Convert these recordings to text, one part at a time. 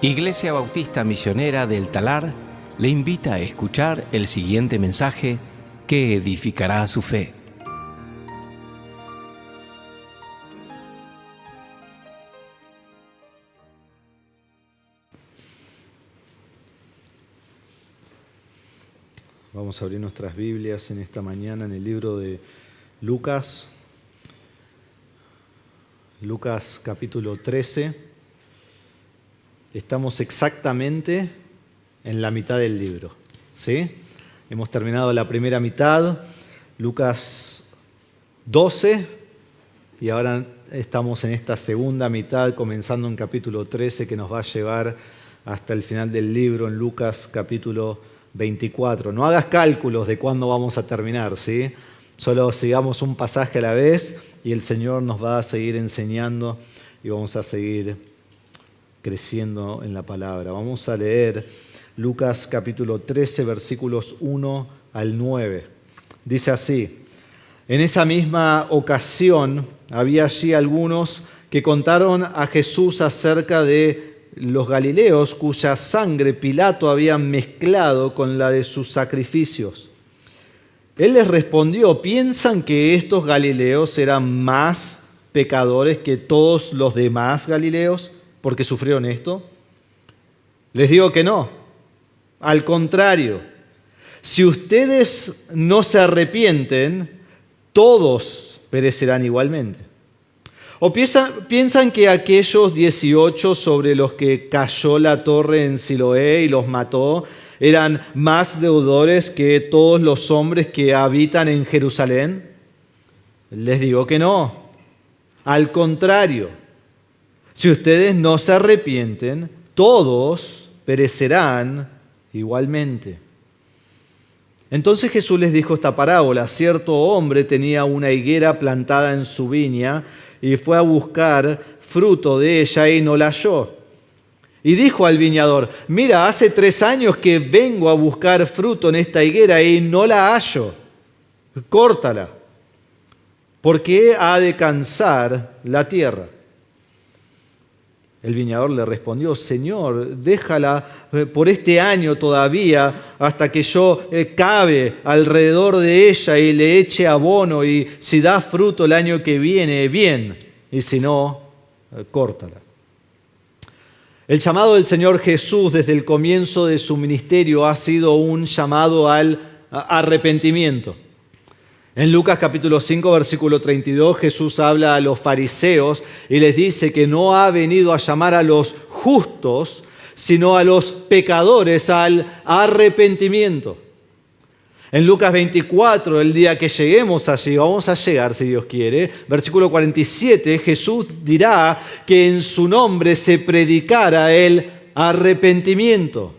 Iglesia Bautista Misionera del Talar le invita a escuchar el siguiente mensaje que edificará su fe. Vamos a abrir nuestras Biblias en esta mañana en el libro de Lucas. Lucas capítulo 13. Estamos exactamente en la mitad del libro, ¿sí? Hemos terminado la primera mitad, Lucas 12, y ahora estamos en esta segunda mitad, comenzando en capítulo 13, que nos va a llevar hasta el final del libro, en Lucas capítulo 24. No hagas cálculos de cuándo vamos a terminar, ¿sí? Solo sigamos un pasaje a la vez y el Señor nos va a seguir enseñando y vamos a seguir creciendo en la palabra. Vamos a leer Lucas capítulo 13, versículos 1 al 9. Dice así: En esa misma ocasión había allí algunos que contaron a Jesús acerca de los galileos cuya sangre Pilato había mezclado con la de sus sacrificios. Él les respondió: ¿piensan que estos galileos eran más pecadores que todos los demás galileos porque sufrieron esto? Les digo que no. Al contrario, si ustedes no se arrepienten, todos perecerán igualmente. ¿O piensan que aquellos 18 sobre los que cayó la torre en Siloé y los mató eran más deudores que todos los hombres que habitan en Jerusalén? Les digo que no. Al contrario, si ustedes no se arrepienten, todos perecerán igualmente. Entonces Jesús les dijo esta parábola: cierto hombre tenía una higuera plantada en su viña y fue a buscar fruto de ella y no la halló. Y dijo al viñador: mira, hace 3 años que vengo a buscar fruto en esta higuera y no la hallo. Córtala, porque ha de cansar la tierra. El viñador le respondió: Señor, déjala por este año todavía, hasta que yo cabe alrededor de ella y le eche abono, y si da fruto el año que viene, bien, y si no, córtala. El llamado del Señor Jesús desde el comienzo de su ministerio ha sido un llamado al arrepentimiento. En Lucas capítulo 5, versículo 32, Jesús habla a los fariseos y les dice que no ha venido a llamar a los justos, sino a los pecadores al arrepentimiento. En Lucas 24, el día que lleguemos allí, vamos a llegar si Dios quiere, versículo 47, Jesús dirá que en su nombre se predicara el arrepentimiento.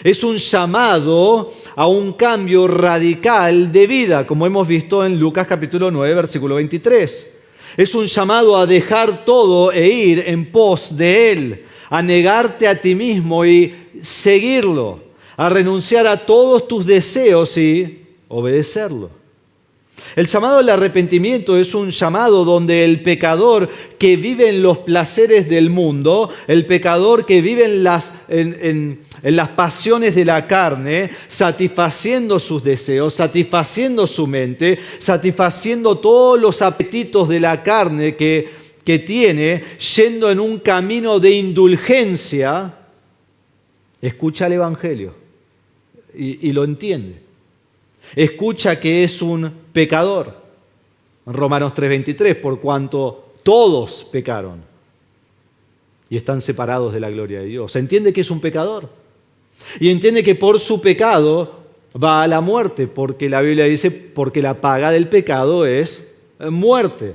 Es un llamado a un cambio radical de vida, como hemos visto en Lucas capítulo 9, versículo 23. Es un llamado a dejar todo e ir en pos de Él, a negarte a ti mismo y seguirlo, a renunciar a todos tus deseos y obedecerlo. El llamado al arrepentimiento es un llamado donde el pecador que vive en los placeres del mundo, el pecador que vive en las pasiones de la carne, satisfaciendo sus deseos, satisfaciendo su mente, satisfaciendo todos los apetitos de la carne que tiene, yendo en un camino de indulgencia, escucha el Evangelio y lo entiende. Escucha que es un pecador. Romanos 3:23, por cuanto todos pecaron y están separados de la gloria de Dios. Entiende que es un pecador y entiende que por su pecado va a la muerte, porque la Biblia dice, porque la paga del pecado es muerte.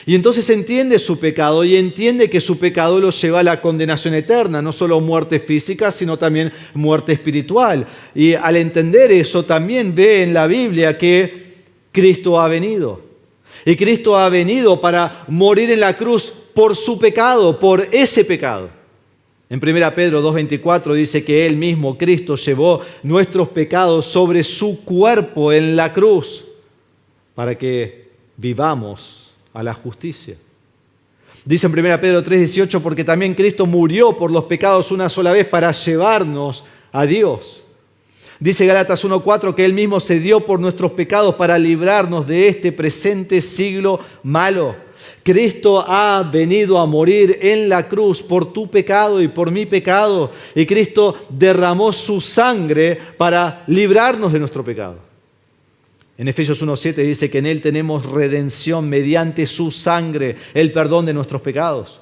Y entonces entiende su pecado y entiende que su pecado lo lleva a la condenación eterna, no solo muerte física, sino también muerte espiritual. Y al entender eso, también ve en la Biblia que Cristo ha venido. Y Cristo ha venido para morir en la cruz por su pecado, por ese pecado. En 1 Pedro 2:24 dice que Él mismo, Cristo, llevó nuestros pecados sobre su cuerpo en la cruz para que vivamos a la justicia. Dice en 1 Pedro 3:18, porque también Cristo murió por los pecados una sola vez para llevarnos a Dios. Dice Gálatas 1:4 que Él mismo se dio por nuestros pecados para librarnos de este presente siglo malo. Cristo ha venido a morir en la cruz por tu pecado y por mi pecado. Y Cristo derramó su sangre para librarnos de nuestro pecado. En Efesios 1:7 dice que en Él tenemos redención mediante su sangre, el perdón de nuestros pecados.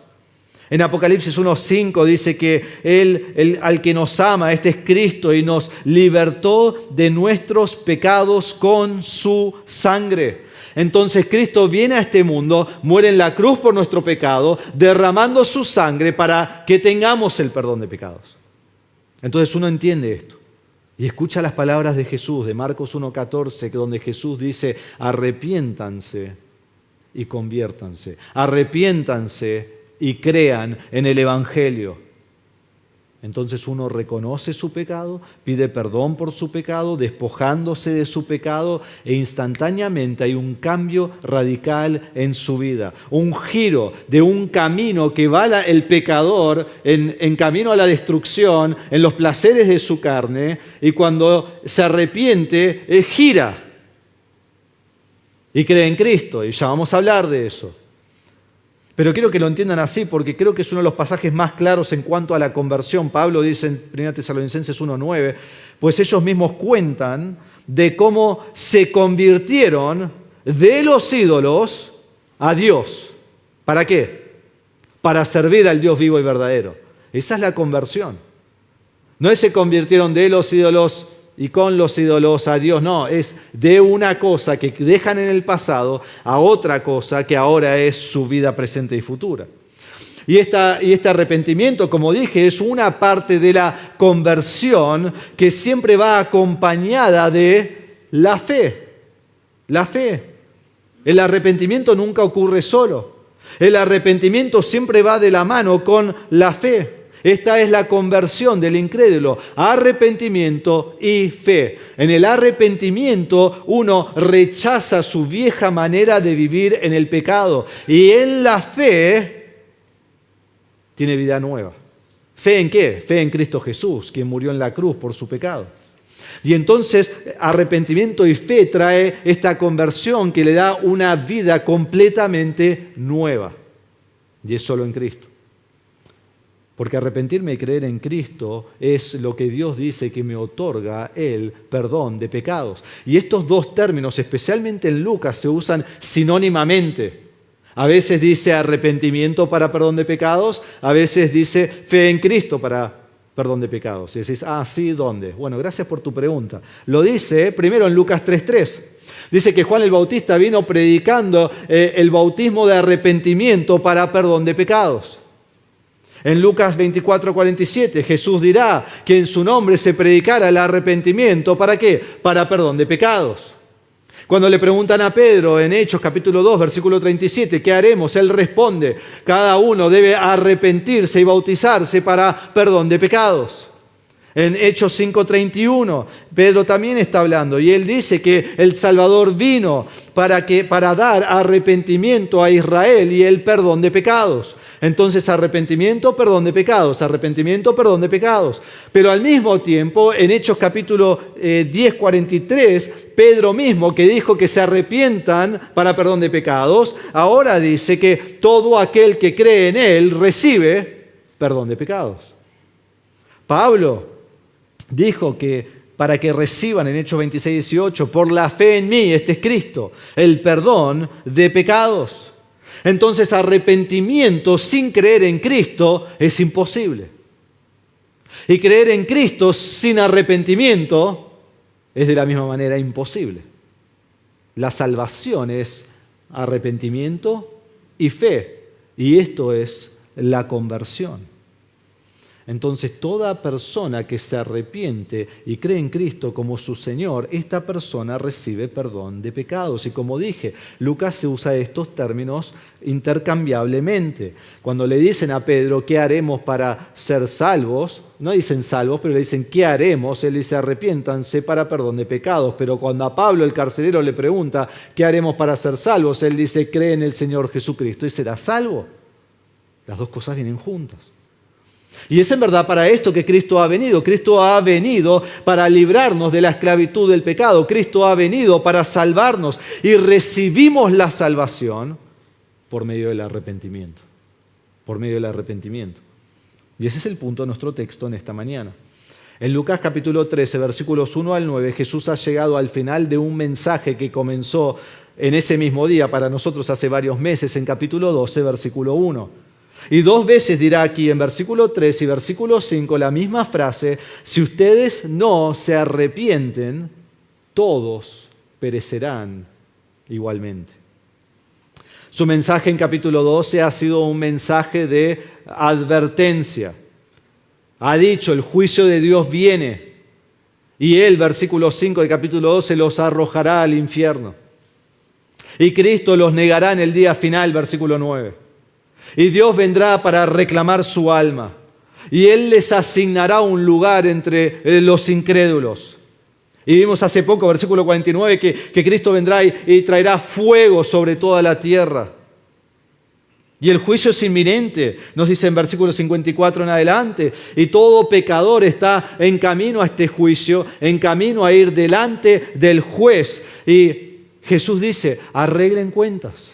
En Apocalipsis 1:5 dice que Él, al que nos ama, este es Cristo y nos libertó de nuestros pecados con su sangre. Entonces Cristo viene a este mundo, muere en la cruz por nuestro pecado, derramando su sangre para que tengamos el perdón de pecados. Entonces uno entiende esto y escucha las palabras de Jesús, de Marcos 1:14, donde Jesús dice, arrepiéntanse y conviértanse, arrepiéntanse y crean en el Evangelio. Entonces uno reconoce su pecado, pide perdón por su pecado, despojándose de su pecado, e instantáneamente hay un cambio radical en su vida. Un giro de un camino que va el pecador en camino a la destrucción, en los placeres de su carne, y cuando se arrepiente, gira y cree en Cristo. Y ya vamos a hablar de eso. Pero quiero que lo entiendan así porque creo que es uno de los pasajes más claros en cuanto a la conversión. Pablo dice en 1 Tesalonicenses 1:9, pues ellos mismos cuentan de cómo se convirtieron de los ídolos a Dios. ¿Para qué? Para servir al Dios vivo y verdadero. Esa es la conversión. No es se convirtieron de los ídolos y con los ídolos a Dios, no, es de una cosa que dejan en el pasado a otra cosa que ahora es su vida presente y futura. Y este arrepentimiento, como dije, es una parte de la conversión que siempre va acompañada de la fe. La fe. El arrepentimiento nunca ocurre solo. El arrepentimiento siempre va de la mano con la fe. Esta es la conversión del incrédulo, arrepentimiento y fe. En el arrepentimiento uno rechaza su vieja manera de vivir en el pecado y en la fe tiene vida nueva. ¿Fe en qué? Fe en Cristo Jesús, quien murió en la cruz por su pecado. Y entonces arrepentimiento y fe trae esta conversión que le da una vida completamente nueva. Y es solo en Cristo. Porque arrepentirme y creer en Cristo es lo que Dios dice que me otorga el perdón de pecados. Y estos dos términos, especialmente en Lucas, se usan sinónimamente. A veces dice arrepentimiento para perdón de pecados, a veces dice fe en Cristo para perdón de pecados. Y decís, sí, ¿dónde? Bueno, gracias por tu pregunta. Lo dice primero en Lucas 3:3. Dice que Juan el Bautista vino predicando el bautismo de arrepentimiento para perdón de pecados. En Lucas 24:47 Jesús dirá que en su nombre se predicara el arrepentimiento. ¿Para qué? Para perdón de pecados. Cuando le preguntan a Pedro en Hechos capítulo 2, versículo 37, ¿qué haremos? Él responde, cada uno debe arrepentirse y bautizarse para perdón de pecados. En Hechos 5:31, Pedro también está hablando y él dice que el Salvador vino para dar arrepentimiento a Israel y el perdón de pecados. Entonces, arrepentimiento, perdón de pecados, arrepentimiento, perdón de pecados. Pero al mismo tiempo, en Hechos capítulo 10:43, Pedro mismo, que dijo que se arrepientan para perdón de pecados, ahora dice que todo aquel que cree en él recibe perdón de pecados. Pablo dijo que para que reciban en Hechos 26:18, por la fe en mí, este es Cristo, el perdón de pecados. Entonces, arrepentimiento sin creer en Cristo es imposible. Y creer en Cristo sin arrepentimiento es de la misma manera imposible. La salvación es arrepentimiento y fe. Y esto es la conversión. Entonces, toda persona que se arrepiente y cree en Cristo como su Señor, esta persona recibe perdón de pecados. Y como dije, Lucas se usa estos términos intercambiablemente. Cuando le dicen a Pedro, ¿qué haremos para ser salvos? No dicen salvos, pero le dicen, ¿qué haremos? Él dice, arrepiéntanse para perdón de pecados. Pero cuando a Pablo, el carcelero, le pregunta, ¿qué haremos para ser salvos? Él dice, cree en el Señor Jesucristo y serás salvo. Las dos cosas vienen juntas. Y es en verdad para esto que Cristo ha venido. Cristo ha venido para librarnos de la esclavitud del pecado. Cristo ha venido para salvarnos y recibimos la salvación por medio del arrepentimiento. Por medio del arrepentimiento. Y ese es el punto de nuestro texto en esta mañana. En Lucas capítulo 13, versículos 1 al 9, Jesús ha llegado al final de un mensaje que comenzó en ese mismo día para nosotros hace varios meses, en capítulo 12, versículo 1. Y 2 veces dirá aquí en versículo 3 y versículo 5 la misma frase: si ustedes no se arrepienten, todos perecerán igualmente. Su mensaje en capítulo 12 ha sido un mensaje de advertencia. Ha dicho, el juicio de Dios viene. Y él, versículo 5 del capítulo 12, los arrojará al infierno. Y Cristo los negará en el día final, versículo 9. Y Dios vendrá para reclamar su alma. Y Él les asignará un lugar entre los incrédulos. Y vimos hace poco, versículo 49, que Cristo vendrá y traerá fuego sobre toda la tierra. Y el juicio es inminente, nos dice en versículo 54 en adelante. Y todo pecador está en camino a este juicio, en camino a ir delante del juez. Y Jesús dice, arreglen cuentas.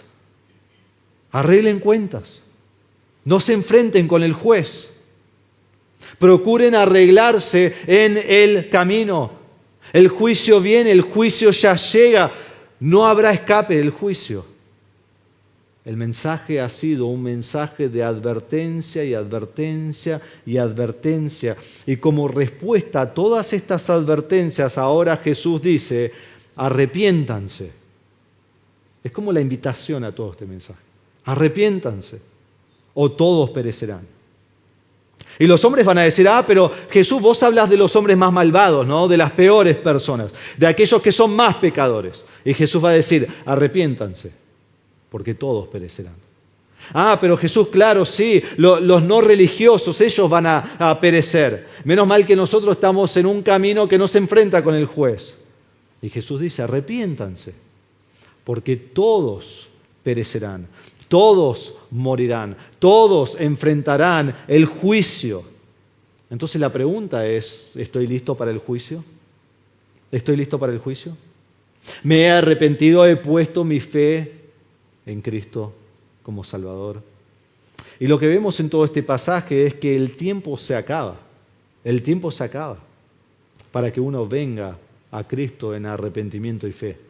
Arreglen cuentas. No se enfrenten con el juez. Procuren arreglarse en el camino. El juicio viene, el juicio ya llega. No habrá escape del juicio. El mensaje ha sido un mensaje de advertencia y advertencia y advertencia. Y como respuesta a todas estas advertencias, ahora Jesús dice, arrepiéntanse. Es como la invitación a todo este mensaje. Arrepiéntanse o todos perecerán. Y los hombres van a decir, pero Jesús, vos hablas de los hombres más malvados, ¿no? De las peores personas, de aquellos que son más pecadores. Y Jesús va a decir, arrepiéntanse, porque todos perecerán. Pero Jesús, claro, sí, los no religiosos, ellos van a perecer. Menos mal que nosotros estamos en un camino que no se enfrenta con el juez. Y Jesús dice, arrepiéntanse, porque todos perecerán. Todos morirán, todos enfrentarán el juicio. Entonces la pregunta es, ¿estoy listo para el juicio? ¿Estoy listo para el juicio? ¿Me he arrepentido, he puesto mi fe en Cristo como Salvador? Y lo que vemos en todo este pasaje es que el tiempo se acaba. El tiempo se acaba para que uno venga a Cristo en arrepentimiento y fe.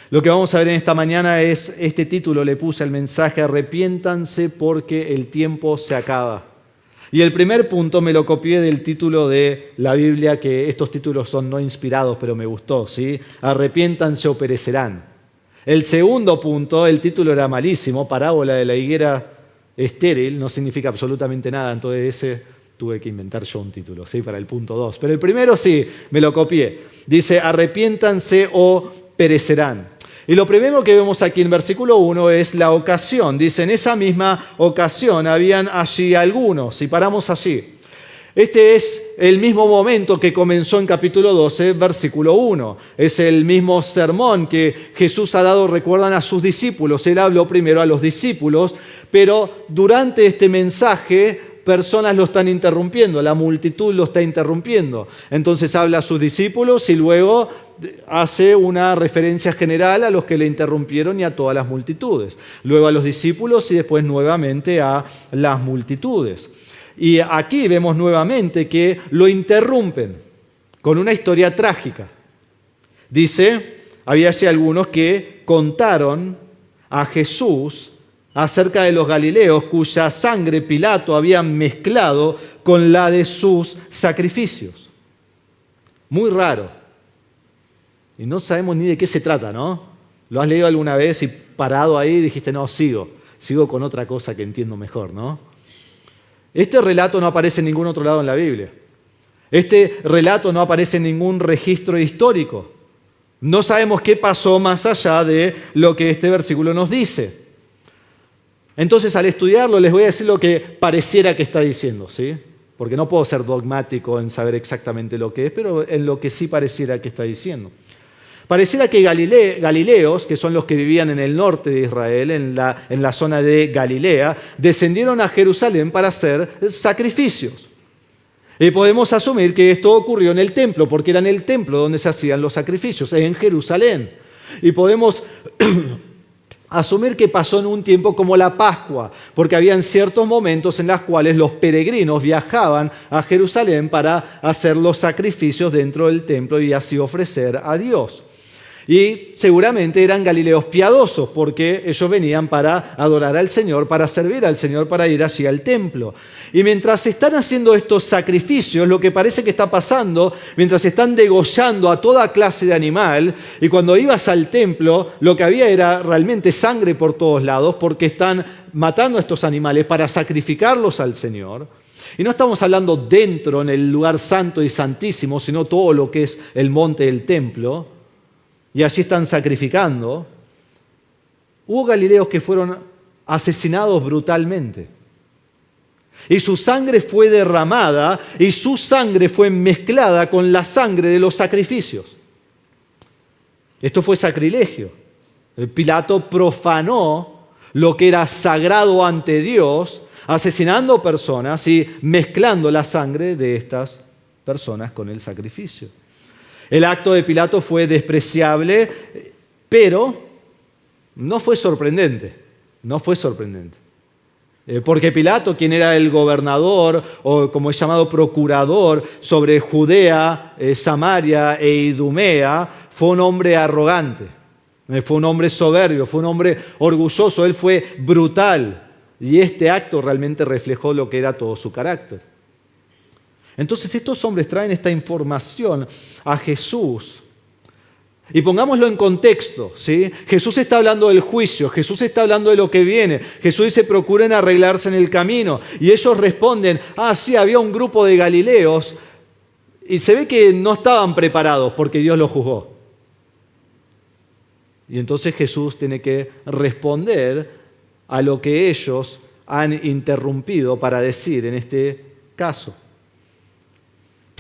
Lo que vamos a ver en esta mañana es, este título le puse al mensaje, arrepiéntanse porque el tiempo se acaba. Y el primer punto me lo copié del título de la Biblia, que estos títulos son no inspirados, pero me gustó, ¿sí? Arrepiéntanse o perecerán. El segundo punto, el título era malísimo, parábola de la higuera estéril, no significa absolutamente nada, entonces ese tuve que inventar yo un título, ¿sí? Para el punto 2. Pero el primero sí, me lo copié. Dice, arrepiéntanse o perecerán. Y lo primero que vemos aquí en versículo 1 es la ocasión. Dice, en esa misma ocasión habían allí algunos, y paramos allí. Este es el mismo momento que comenzó en capítulo 12, versículo 1. Es el mismo sermón que Jesús ha dado, recuerdan, a sus discípulos. Él habló primero a los discípulos, pero durante este mensaje personas lo están interrumpiendo, la multitud lo está interrumpiendo. Entonces habla a sus discípulos y luego hace una referencia general a los que le interrumpieron y a todas las multitudes. Luego a los discípulos y después nuevamente a las multitudes. Y aquí vemos nuevamente que lo interrumpen con una historia trágica. Dice, había allí algunos que contaron a Jesús acerca de los galileos cuya sangre Pilato había mezclado con la de sus sacrificios. Muy raro. Y no sabemos ni de qué se trata, ¿no? ¿Lo has leído alguna vez y parado ahí dijiste, no, sigo con otra cosa que entiendo mejor, ¿no? Este relato no aparece en ningún otro lado en la Biblia. Este relato no aparece en ningún registro histórico. No sabemos qué pasó más allá de lo que este versículo nos dice. Entonces, al estudiarlo, les voy a decir lo que pareciera que está diciendo, ¿sí? Porque no puedo ser dogmático en saber exactamente lo que es, pero en lo que sí pareciera que está diciendo. Pareciera que galileos, que son los que vivían en el norte de Israel, en la zona de Galilea, descendieron a Jerusalén para hacer sacrificios. Y podemos asumir que esto ocurrió en el templo, porque era en el templo donde se hacían los sacrificios, en Jerusalén. Y podemos asumir que pasó en un tiempo como la Pascua, porque habían ciertos momentos en los cuales los peregrinos viajaban a Jerusalén para hacer los sacrificios dentro del templo y así ofrecer a Dios. Y seguramente eran galileos piadosos, porque ellos venían para adorar al Señor, para servir al Señor, para ir así al templo. Y mientras están haciendo estos sacrificios, lo que parece que está pasando, mientras están degollando a toda clase de animal, y cuando ibas al templo, lo que había era realmente sangre por todos lados, porque están matando a estos animales para sacrificarlos al Señor. Y no estamos hablando dentro, en el lugar santo y santísimo, sino todo lo que es el monte del templo. Y allí están sacrificando. Hubo galileos que fueron asesinados brutalmente. Y su sangre fue derramada y su sangre fue mezclada con la sangre de los sacrificios. Esto fue sacrilegio. Pilato profanó lo que era sagrado ante Dios, asesinando personas y mezclando la sangre de estas personas con el sacrificio. El acto de Pilato fue despreciable, pero no fue sorprendente. No fue sorprendente. Porque Pilato, quien era el gobernador, o como es llamado procurador, sobre Judea, Samaria e Idumea, fue un hombre arrogante, fue un hombre soberbio, fue un hombre orgulloso, él fue brutal. Y este acto realmente reflejó lo que era todo su carácter. Entonces estos hombres traen esta información a Jesús. Y pongámoslo en contexto, ¿sí? Jesús está hablando del juicio, Jesús está hablando de lo que viene. Jesús dice, procuren arreglarse en el camino. Y ellos responden, sí, había un grupo de galileos. Y se ve que no estaban preparados porque Dios los juzgó. Y entonces Jesús tiene que responder a lo que ellos han interrumpido para decir en este caso.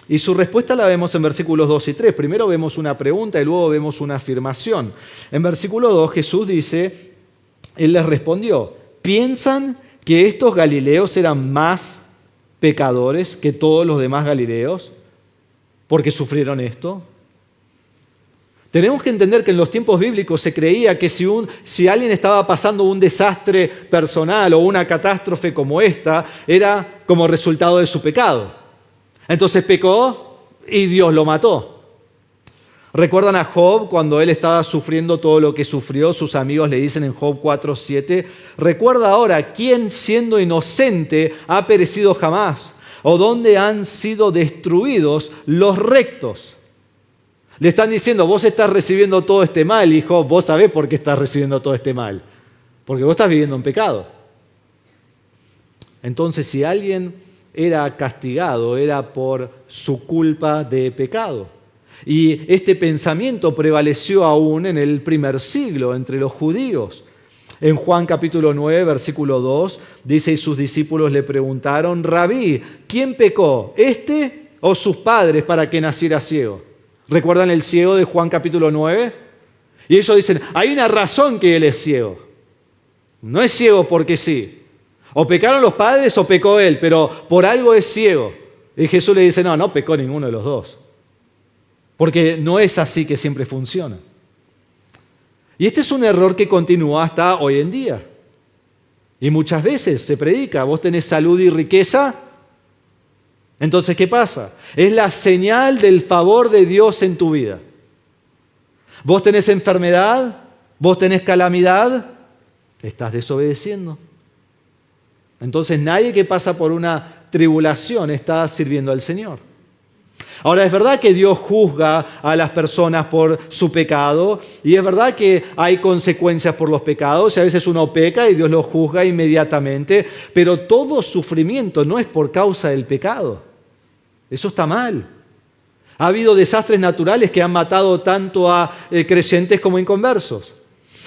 Y su respuesta la vemos en versículos 2 y 3. Primero vemos una pregunta y luego vemos una afirmación. En versículo 2 Jesús dice, Él les respondió, ¿piensan que estos galileos eran más pecadores que todos los demás galileos porque sufrieron esto? Tenemos que entender que en los tiempos bíblicos se creía que si alguien estaba pasando un desastre personal o una catástrofe como esta, era como resultado de su pecado. Entonces pecó y Dios lo mató. ¿Recuerdan a Job cuando él estaba sufriendo todo lo que sufrió? Sus amigos le dicen en Job 4:7, recuerda ahora, ¿quién siendo inocente ha perecido jamás? ¿O dónde han sido destruidos los rectos? Le están diciendo, vos estás recibiendo todo este mal, y Job, vos sabés por qué estás recibiendo todo este mal. Porque vos estás viviendo en pecado. Entonces, si alguien era castigado, era por su culpa de pecado. Y este pensamiento prevaleció aún en el primer siglo entre los judíos. En Juan capítulo 9, versículo 2, dice, y sus discípulos le preguntaron, Rabí, ¿quién pecó, este o sus padres para que naciera ciego? ¿Recuerdan el ciego de Juan capítulo 9? Y ellos dicen, hay una razón que él es ciego. No es ciego porque sí. O pecaron los padres o pecó él, pero por algo es ciego. Y Jesús le dice, no pecó ninguno de los dos. Porque no es así que siempre funciona. Y este es un error que continúa hasta hoy en día. Y muchas veces se predica, vos tenés salud y riqueza, entonces ¿qué pasa? Es la señal del favor de Dios en tu vida. Vos tenés enfermedad, vos tenés calamidad, estás desobedeciendo. Entonces nadie que pasa por una tribulación está sirviendo al Señor. Ahora, es verdad que Dios juzga a las personas por su pecado y es verdad que hay consecuencias por los pecados y a veces uno peca y Dios lo juzga inmediatamente, pero todo sufrimiento no es por causa del pecado. Eso está mal. Ha habido desastres naturales que han matado tanto a creyentes como inconversos.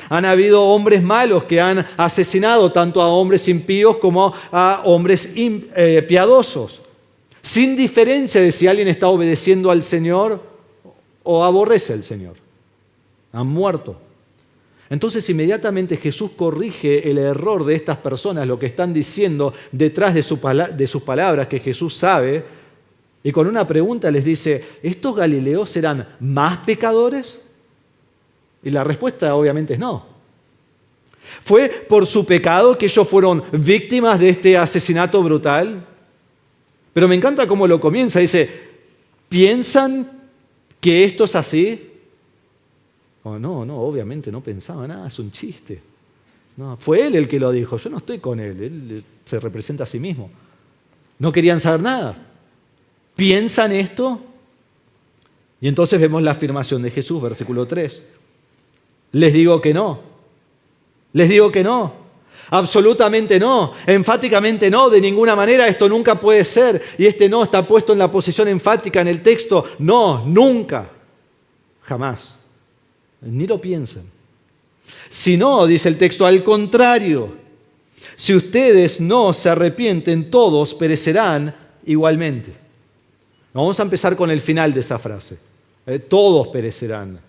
Han habido hombres malos que han asesinado tanto a hombres impíos como a hombres piadosos, sin diferencia de si alguien está obedeciendo al Señor o aborrece al Señor. han muerto. Entonces inmediatamente Jesús corrige el error de estas personas, lo que están diciendo detrás de sus palabras, que Jesús sabe, y con una pregunta les dice, ¿estos galileos serán más pecadores? Y la respuesta obviamente es no. ¿Fue por su pecado que ellos fueron víctimas de este asesinato brutal? Pero me encanta cómo lo comienza, dice, ¿piensan que esto es así? Oh, no, obviamente no pensaba nada, es un chiste. No, fue él el que lo dijo, yo no estoy con él se representa a sí mismo. No querían saber nada. ¿Piensan esto? Y entonces vemos la afirmación de Jesús, versículo 3. Les digo que no. Les digo que no. Absolutamente no. Enfáticamente no. De ninguna manera esto nunca puede ser. Y este no está puesto en la posición enfática en el texto. No, nunca. Jamás. Ni lo piensen. Si no, dice el texto, al contrario, si ustedes no se arrepienten, todos perecerán igualmente. Vamos a empezar con el final de esa frase. Todos perecerán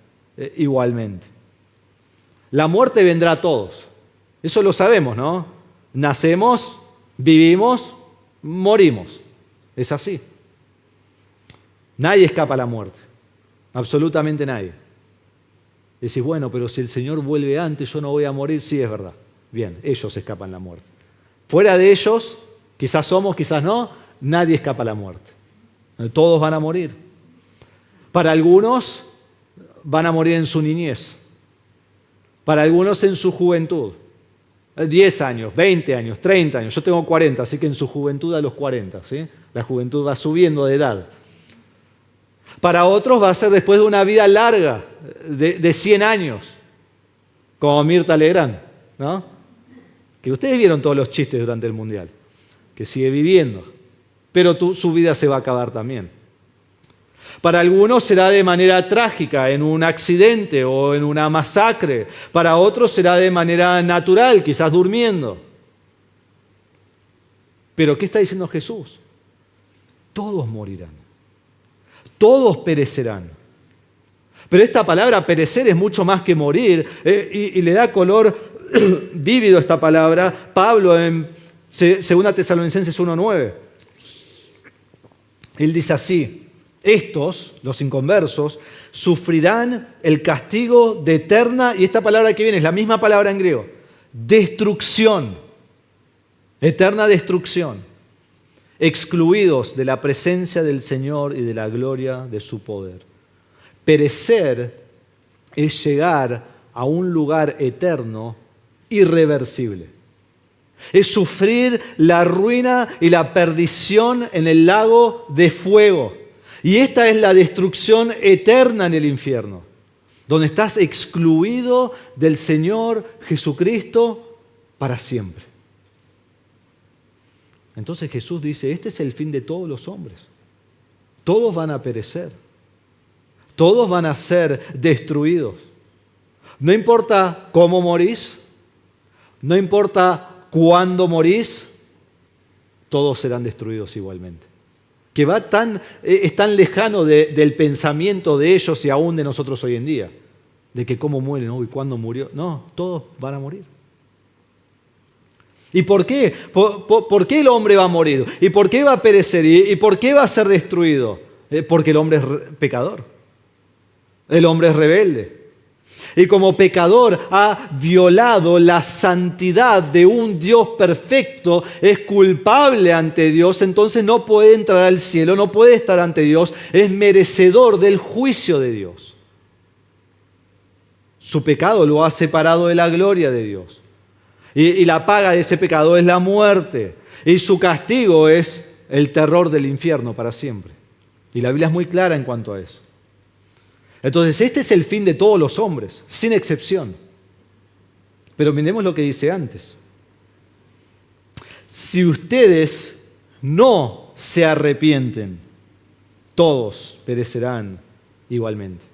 igualmente. La muerte vendrá a todos. Eso lo sabemos, ¿no? Nacemos, vivimos, morimos. Es así. Nadie escapa a la muerte. Absolutamente nadie. Decís, bueno, pero si el Señor vuelve antes, yo no voy a morir. Sí, es verdad. Bien, ellos escapan a la muerte. Fuera de ellos, quizás somos, quizás no, nadie escapa a la muerte. Todos van a morir. Para algunos van a morir en su niñez. Para algunos en su juventud. 10 años, 20 años, 30 años. Yo tengo 40, así que en su juventud a los 40. ¿Sí? La juventud va subiendo de edad. Para otros va a ser después de una vida larga, de 100 años, como Mirta Legrand, ¿no? Que ustedes vieron todos los chistes durante el Mundial, que sigue viviendo, pero su vida se va a acabar también. Para algunos será de manera trágica, en un accidente o en una masacre. Para otros será de manera natural, quizás durmiendo. Pero ¿qué está diciendo Jesús? Todos morirán. Todos perecerán. Pero esta palabra perecer es mucho más que morir y le da color vívido a esta palabra. Pablo en 2 Tesalonicenses 1:9. Él dice así, estos, los inconversos, sufrirán el castigo de eterna, y esta palabra que viene es la misma palabra en griego, destrucción, eterna destrucción. Excluidos de la presencia del Señor y de la gloria de su poder. Perecer es llegar a un lugar eterno, irreversible. Es sufrir la ruina y la perdición en el lago de fuego. Y esta es la destrucción eterna en el infierno, donde estás excluido del Señor Jesucristo para siempre. Entonces Jesús dice, este es el fin de todos los hombres. Todos van a perecer. Todos van a ser destruidos. No importa cómo morís, no importa cuándo morís, todos serán destruidos igualmente. Que es tan lejano del pensamiento de ellos y aún de nosotros hoy en día, de que cómo mueren, ¿no? Y cuándo murió. No, todos van a morir. ¿Y por qué? ¿Por qué el hombre va a morir? ¿Y por qué va a perecer? ¿Y por qué va a ser destruido? Porque el hombre es pecador. El hombre es rebelde. Y como pecador ha violado la santidad de un Dios perfecto, es culpable ante Dios, entonces no puede entrar al cielo, no puede estar ante Dios, es merecedor del juicio de Dios. Su pecado lo ha separado de la gloria de Dios. Y la paga de ese pecado es la muerte. Y su castigo es el terror del infierno para siempre. Y la Biblia es muy clara en cuanto a eso. Entonces, este es el fin de todos los hombres, sin excepción. Pero miremos lo que dice antes. Si ustedes no se arrepienten, todos perecerán igualmente.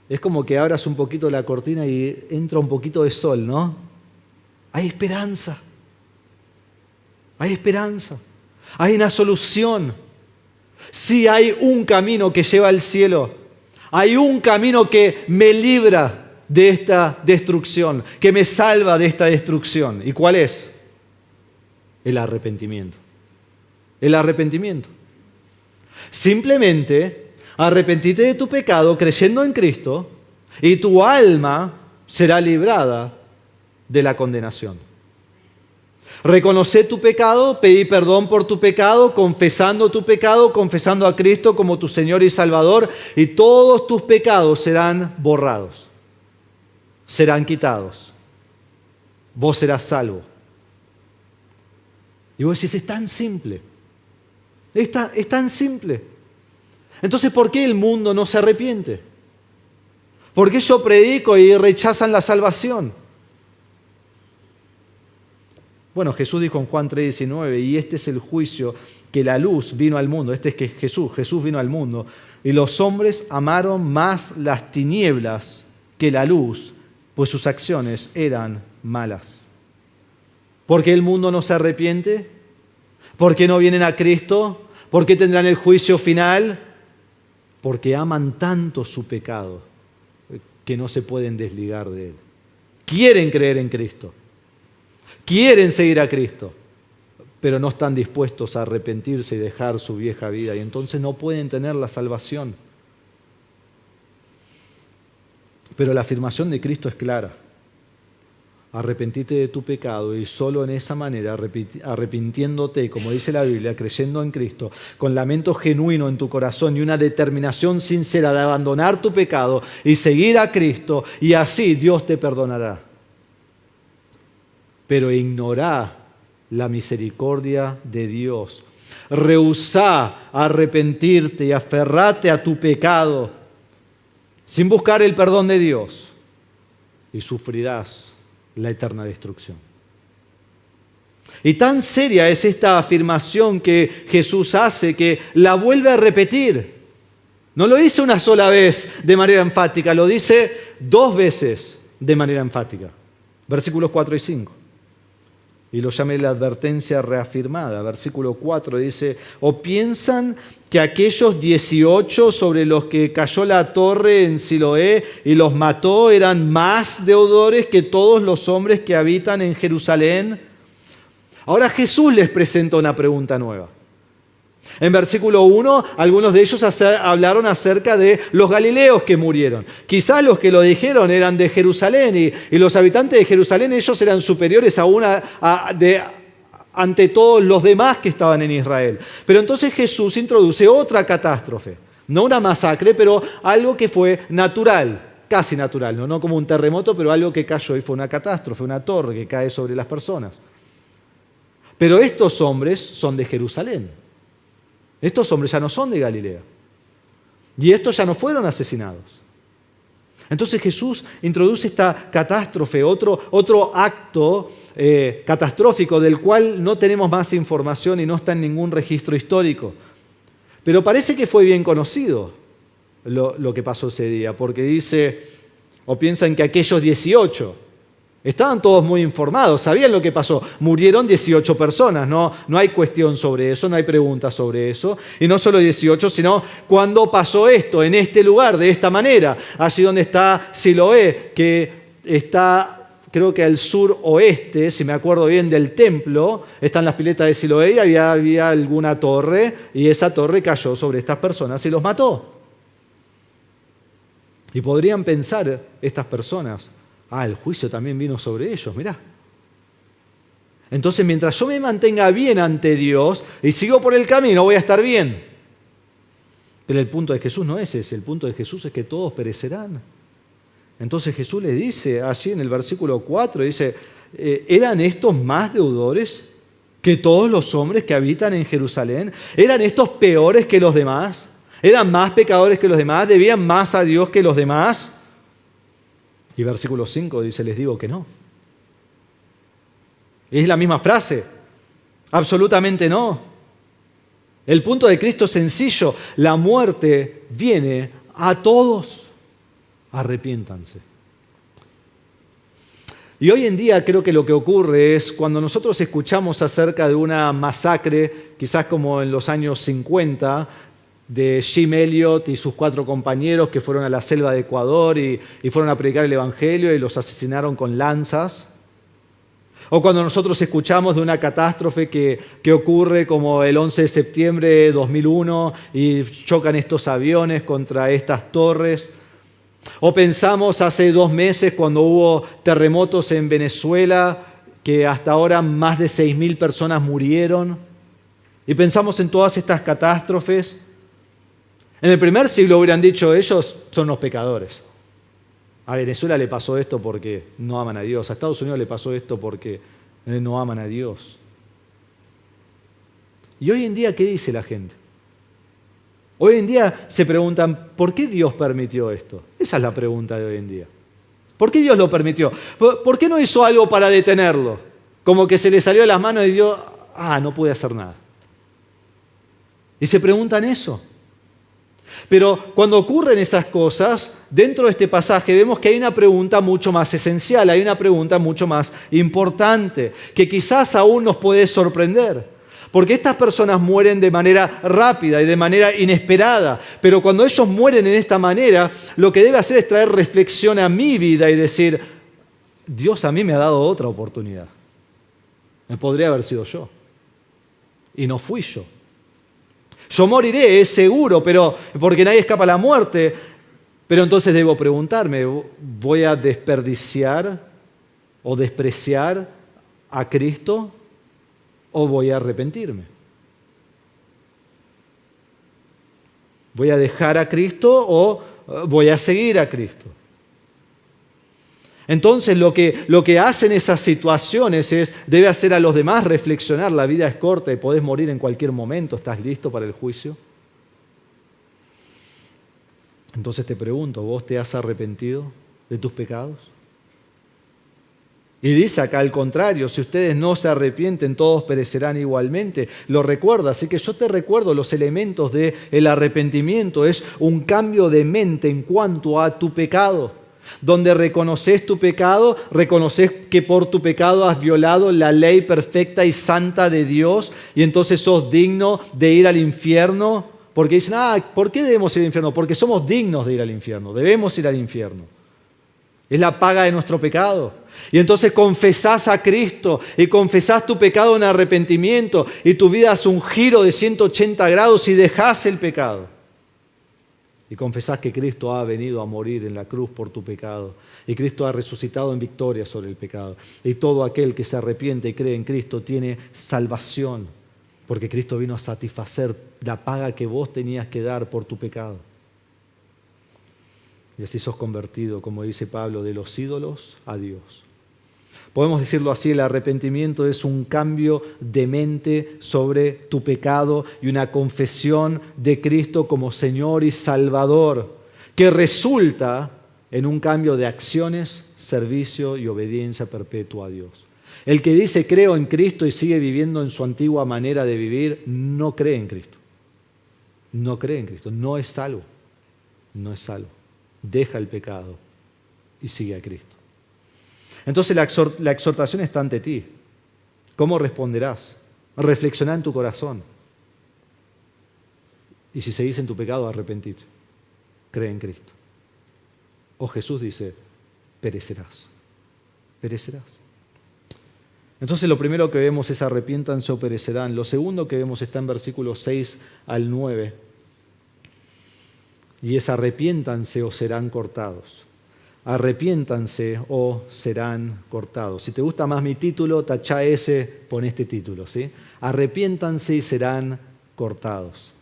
Es como que abras un poquito la cortina y entra un poquito de sol, ¿no? Hay esperanza. Hay esperanza. Hay una solución. Sí hay un camino que lleva al cielo. Hay un camino que me libra de esta destrucción, que me salva de esta destrucción. ¿Y cuál es? El arrepentimiento. El arrepentimiento. Simplemente arrepentite de tu pecado creyendo en Cristo y tu alma será librada de la condenación. Reconoce tu pecado, pedí perdón por tu pecado, confesando tu pecado, confesando a Cristo como tu Señor y Salvador, y todos tus pecados serán borrados, serán quitados. Vos serás salvo. Y vos decís, es tan simple. Es tan simple. Entonces, ¿por qué el mundo no se arrepiente? ¿Por qué yo predico y rechazan la salvación? Bueno, Jesús dijo en Juan 3:19, y este es el juicio, que la luz vino al mundo. Este es que Jesús vino al mundo. Y los hombres amaron más las tinieblas que la luz, pues sus acciones eran malas. ¿Por qué el mundo no se arrepiente? ¿Por qué no vienen a Cristo? ¿Por qué tendrán el juicio final? Porque aman tanto su pecado que no se pueden desligar de él. Quieren creer en Cristo. Quieren seguir a Cristo, pero no están dispuestos a arrepentirse y dejar su vieja vida, y entonces no pueden tener la salvación. Pero la afirmación de Cristo es clara. Arrepentite de tu pecado, y solo en esa manera, arrepintiéndote, como dice la Biblia, creyendo en Cristo, con lamento genuino en tu corazón y una determinación sincera de abandonar tu pecado y seguir a Cristo, y así Dios te perdonará. Pero ignorá la misericordia de Dios. Rehusá arrepentirte y aferrate a tu pecado sin buscar el perdón de Dios, y sufrirás la eterna destrucción. Y tan seria es esta afirmación que Jesús hace que la vuelve a repetir. No lo dice una sola vez de manera enfática, lo dice 2 veces de manera enfática. Versículos 4 y 5. Y lo llamé la advertencia reafirmada. Versículo 4 dice, ¿o piensan que aquellos 18 sobre los que cayó la torre en Siloé y los mató eran más deudores que todos los hombres que habitan en Jerusalén? Ahora Jesús les presenta una pregunta nueva. En versículo 1, algunos de ellos hablaron acerca de los galileos que murieron. Quizás los que lo dijeron eran de Jerusalén, y los habitantes de Jerusalén, ellos eran superiores ante todos los demás que estaban en Israel. Pero entonces Jesús introduce otra catástrofe. No una masacre, pero algo que fue natural, casi natural, no como un terremoto, pero algo que cayó y fue una catástrofe, una torre que cae sobre las personas. Pero estos hombres son de Jerusalén. Estos hombres ya no son de Galilea. Y estos ya no fueron asesinados. Entonces Jesús introduce esta catástrofe, otro acto catastrófico del cual no tenemos más información y no está en ningún registro histórico. Pero parece que fue bien conocido lo que pasó ese día, porque dice, o piensan que aquellos 18... Estaban todos muy informados, sabían lo que pasó. Murieron 18 personas, no hay cuestión sobre eso, no hay pregunta sobre eso. Y no solo 18, sino cuándo pasó esto, en este lugar, de esta manera. Allí donde está Siloé, que está, creo que al sur-oeste, si me acuerdo bien, del templo, están las piletas de Siloé y había alguna torre, y esa torre cayó sobre estas personas y los mató. Y podrían pensar estas personas, el juicio también vino sobre ellos, mirá. Entonces, mientras yo me mantenga bien ante Dios y sigo por el camino, voy a estar bien. Pero el punto de Jesús no es ese, el punto de Jesús es que todos perecerán. Entonces Jesús le dice, allí en el versículo 4, dice, ¿eran estos más deudores que todos los hombres que habitan en Jerusalén? ¿Eran estos peores que los demás? ¿Eran más pecadores que los demás? ¿Debían más a Dios que los demás? Y versículo 5 dice, les digo que no. Es la misma frase. Absolutamente no. El punto de Cristo es sencillo. La muerte viene a todos. Arrepiéntanse. Y hoy en día creo que lo que ocurre es cuando nosotros escuchamos acerca de una masacre, quizás como en los años 50, de Jim Elliot y sus 4 compañeros que fueron a la selva de Ecuador y fueron a predicar el Evangelio y los asesinaron con lanzas. O cuando nosotros escuchamos de una catástrofe que ocurre como el 11 de septiembre de 2001 y chocan estos aviones contra estas torres. O pensamos hace 2 meses cuando hubo terremotos en Venezuela, que hasta ahora más de 6.000 personas murieron. Y pensamos en todas estas catástrofes. En el primer siglo hubieran dicho, ellos son los pecadores. A Venezuela le pasó esto porque no aman a Dios. A Estados Unidos le pasó esto porque no aman a Dios. ¿Y hoy en día qué dice la gente? Hoy en día se preguntan, ¿por qué Dios permitió esto? Esa es la pregunta de hoy en día. ¿Por qué Dios lo permitió? ¿Por qué no hizo algo para detenerlo? Como que se le salió de las manos y Dios, no pude hacer nada. Y se preguntan eso. Pero cuando ocurren esas cosas, dentro de este pasaje vemos que hay una pregunta mucho más esencial, hay una pregunta mucho más importante, que quizás aún nos puede sorprender. Porque estas personas mueren de manera rápida y de manera inesperada. Pero cuando ellos mueren en esta manera, lo que debe hacer es traer reflexión a mi vida y decir, Dios a mí me ha dado otra oportunidad. Me podría haber sido yo. Y no fui yo. Yo moriré, es seguro, pero porque nadie escapa a la muerte. Pero entonces debo preguntarme, ¿voy a desperdiciar o despreciar a Cristo o voy a arrepentirme? ¿Voy a dejar a Cristo o voy a seguir a Cristo? Entonces lo que hacen esas situaciones debe hacer a los demás reflexionar. La vida es corta y podés morir en cualquier momento. ¿Estás listo para el juicio? Entonces te pregunto, ¿vos te has arrepentido de tus pecados? Y dice acá al contrario, si ustedes no se arrepienten, todos perecerán igualmente. Lo recuerda, así que yo te recuerdo los elementos del arrepentimiento. Es un cambio de mente en cuanto a tu pecado. Donde reconoces tu pecado, reconoces que por tu pecado has violado la ley perfecta y santa de Dios y entonces sos digno de ir al infierno. Porque dicen, ¿por qué debemos ir al infierno? Porque somos dignos de ir al infierno, debemos ir al infierno. Es la paga de nuestro pecado. Y entonces confesás a Cristo y confesás tu pecado en arrepentimiento y tu vida hace un giro de 180 grados y dejás el pecado. Y confesás que Cristo ha venido a morir en la cruz por tu pecado. Y Cristo ha resucitado en victoria sobre el pecado. Y todo aquel que se arrepiente y cree en Cristo tiene salvación. Porque Cristo vino a satisfacer la paga que vos tenías que dar por tu pecado. Y así sos convertido, como dice Pablo, de los ídolos a Dios. Podemos decirlo así, el arrepentimiento es un cambio de mente sobre tu pecado y una confesión de Cristo como Señor y Salvador, que resulta en un cambio de acciones, servicio y obediencia perpetua a Dios. El que dice creo en Cristo y sigue viviendo en su antigua manera de vivir, no cree en Cristo. No cree en Cristo, no es salvo. No es salvo. Deja el pecado y sigue a Cristo. Entonces la exhortación está ante ti. ¿Cómo responderás? Reflexiona en tu corazón. Y si seguís en tu pecado, arrepentir. Cree en Cristo. O Jesús dice, perecerás. Perecerás. Entonces lo primero que vemos es arrepiéntanse o perecerán. Lo segundo que vemos está en versículos 6 al 9. Y es arrepiéntanse o serán cortados. Arrepiéntanse o serán cortados. Si te gusta más mi título, tachá ese, pon este título, ¿sí? Arrepiéntanse y serán cortados.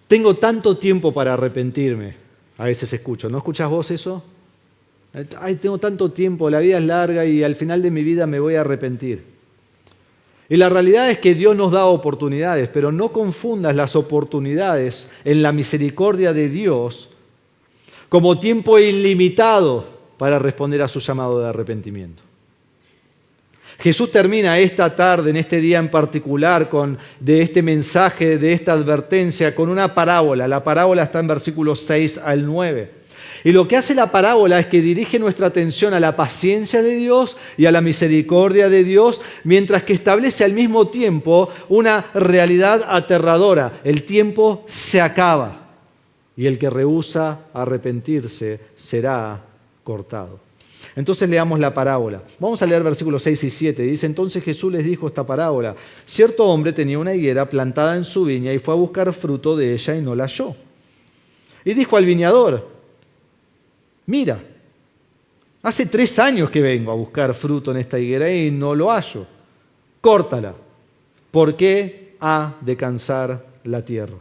Tengo tanto tiempo para arrepentirme. A veces escucho. ¿No escuchás vos eso? Tengo tanto tiempo, la vida es larga y al final de mi vida me voy a arrepentir. Y la realidad es que Dios nos da oportunidades, pero no confundas las oportunidades en la misericordia de Dios como tiempo ilimitado para responder a su llamado de arrepentimiento. Jesús termina esta tarde, en este día en particular, de este mensaje, de esta advertencia, con una parábola. La parábola está en versículos 6 al 9. Y lo que hace la parábola es que dirige nuestra atención a la paciencia de Dios y a la misericordia de Dios, mientras que establece al mismo tiempo una realidad aterradora. El tiempo se acaba y el que rehúsa arrepentirse será cortado. Entonces leamos la parábola. Vamos a leer versículos 6 y 7. Dice: entonces Jesús les dijo esta parábola. Cierto hombre tenía una higuera plantada en su viña y fue a buscar fruto de ella y no la halló. Y dijo al viñador: mira, hace 3 años que vengo a buscar fruto en esta higuera y no lo hallo. Córtala, porque ha de cansar la tierra.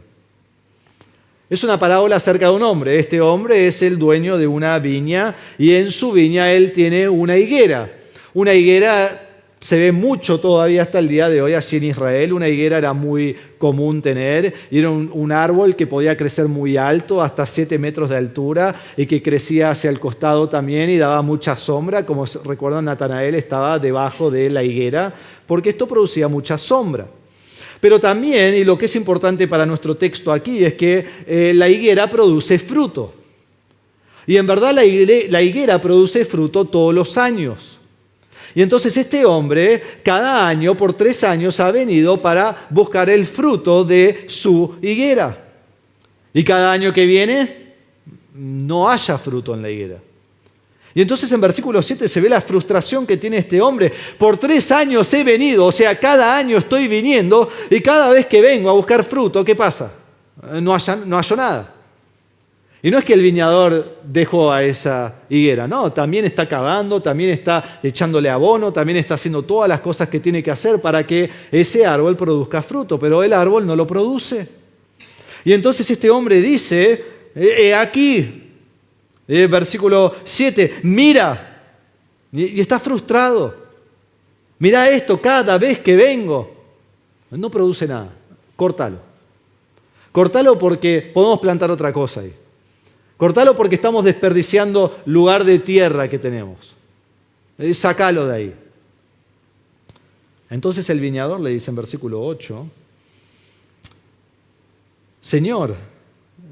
Es una parábola acerca de un hombre. Este hombre es el dueño de una viña y en su viña él tiene una higuera. Una higuera se ve mucho todavía hasta el día de hoy allí en Israel. Una higuera era muy común tener y era un árbol que podía crecer muy alto, hasta 7 metros de altura, y que crecía hacia el costado también y daba mucha sombra. Como recuerdan, Natanael estaba debajo de la higuera porque esto producía mucha sombra. Pero también, y lo que es importante para nuestro texto aquí, es que la higuera produce fruto. Y en verdad la higuera produce fruto todos los años. Y entonces este hombre cada año, por 3 años, ha venido para buscar el fruto de su higuera. Y cada año que viene no haya fruto en la higuera. Y entonces en versículo 7 se ve la frustración que tiene este hombre. Por 3 años he venido, o sea, cada año estoy viniendo y cada vez que vengo a buscar fruto, ¿qué pasa? No hallo nada. Y no es que el viñador dejó a esa higuera, no, también está cavando, también está echándole abono, también está haciendo todas las cosas que tiene que hacer para que ese árbol produzca fruto, pero el árbol no lo produce. Y entonces este hombre dice, aquí, versículo 7, mira, y está frustrado. Mira esto, cada vez que vengo, no produce nada. Córtalo. Córtalo porque podemos plantar otra cosa ahí. Córtalo porque estamos desperdiciando lugar de tierra que tenemos. Sácalo de ahí. Entonces el viñador le dice en versículo 8, Señor,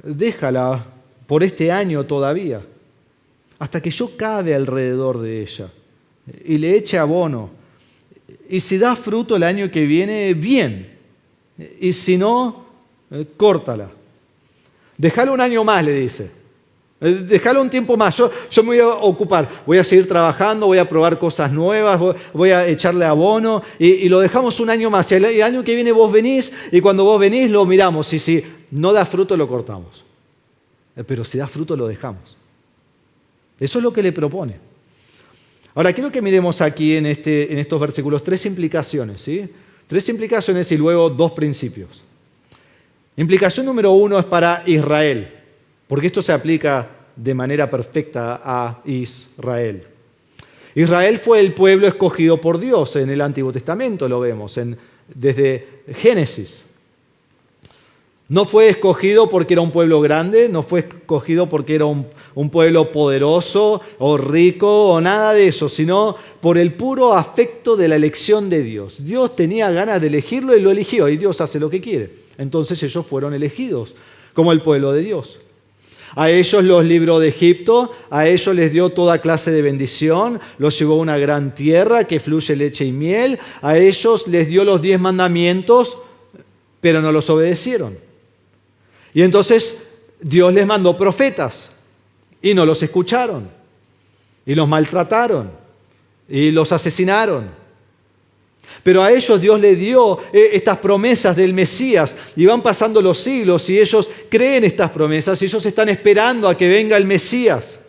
déjala por este año todavía, hasta que yo cabe alrededor de ella y le eche abono. Y si da fruto el año que viene, bien. Y si no, córtala. Déjalo un año más, le dice. Déjalo un tiempo más. Yo me voy a ocupar. Voy a seguir trabajando, voy a probar cosas nuevas, voy a echarle abono y lo dejamos un año más. Y el año que viene vos venís y cuando vos venís lo miramos. Y si no da fruto, lo cortamos. Pero si da fruto, lo dejamos. Eso es lo que le propone. Ahora, quiero que miremos aquí en estos versículos 3 implicaciones, ¿sí? 3 implicaciones y luego 2 principios. Implicación número 1 es para Israel, porque esto se aplica de manera perfecta a Israel. Israel fue el pueblo escogido por Dios en el Antiguo Testamento, lo vemos desde Génesis. No fue escogido porque era un pueblo grande, no fue escogido porque era un pueblo poderoso o rico o nada de eso, sino por el puro afecto de la elección de Dios. Dios tenía ganas de elegirlo y lo eligió, y Dios hace lo que quiere. Entonces ellos fueron elegidos como el pueblo de Dios. A ellos los libró de Egipto, a ellos les dio toda clase de bendición, los llevó a una gran tierra que fluye leche y miel, a ellos les dio los 10 mandamientos, pero no los obedecieron. Y entonces Dios les mandó profetas y no los escucharon, y los maltrataron, y los asesinaron. Pero a ellos Dios les dio estas promesas del Mesías y van pasando los siglos y ellos creen estas promesas y ellos están esperando a que venga el Mesías.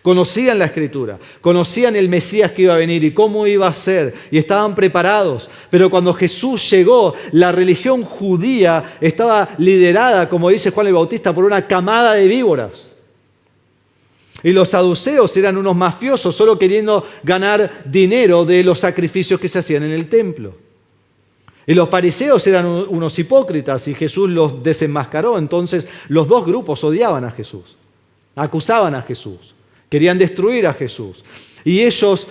Conocían la Escritura, conocían el Mesías que iba a venir y cómo iba a ser y estaban preparados. Pero cuando Jesús llegó, la religión judía estaba liderada, como dice Juan el Bautista, por una camada de víboras. Y los saduceos eran unos mafiosos, solo queriendo ganar dinero de los sacrificios que se hacían en el templo. Y los fariseos eran unos hipócritas y Jesús los desenmascaró. Entonces los 2 grupos odiaban a Jesús, acusaban a Jesús, querían destruir a Jesús. Y ellos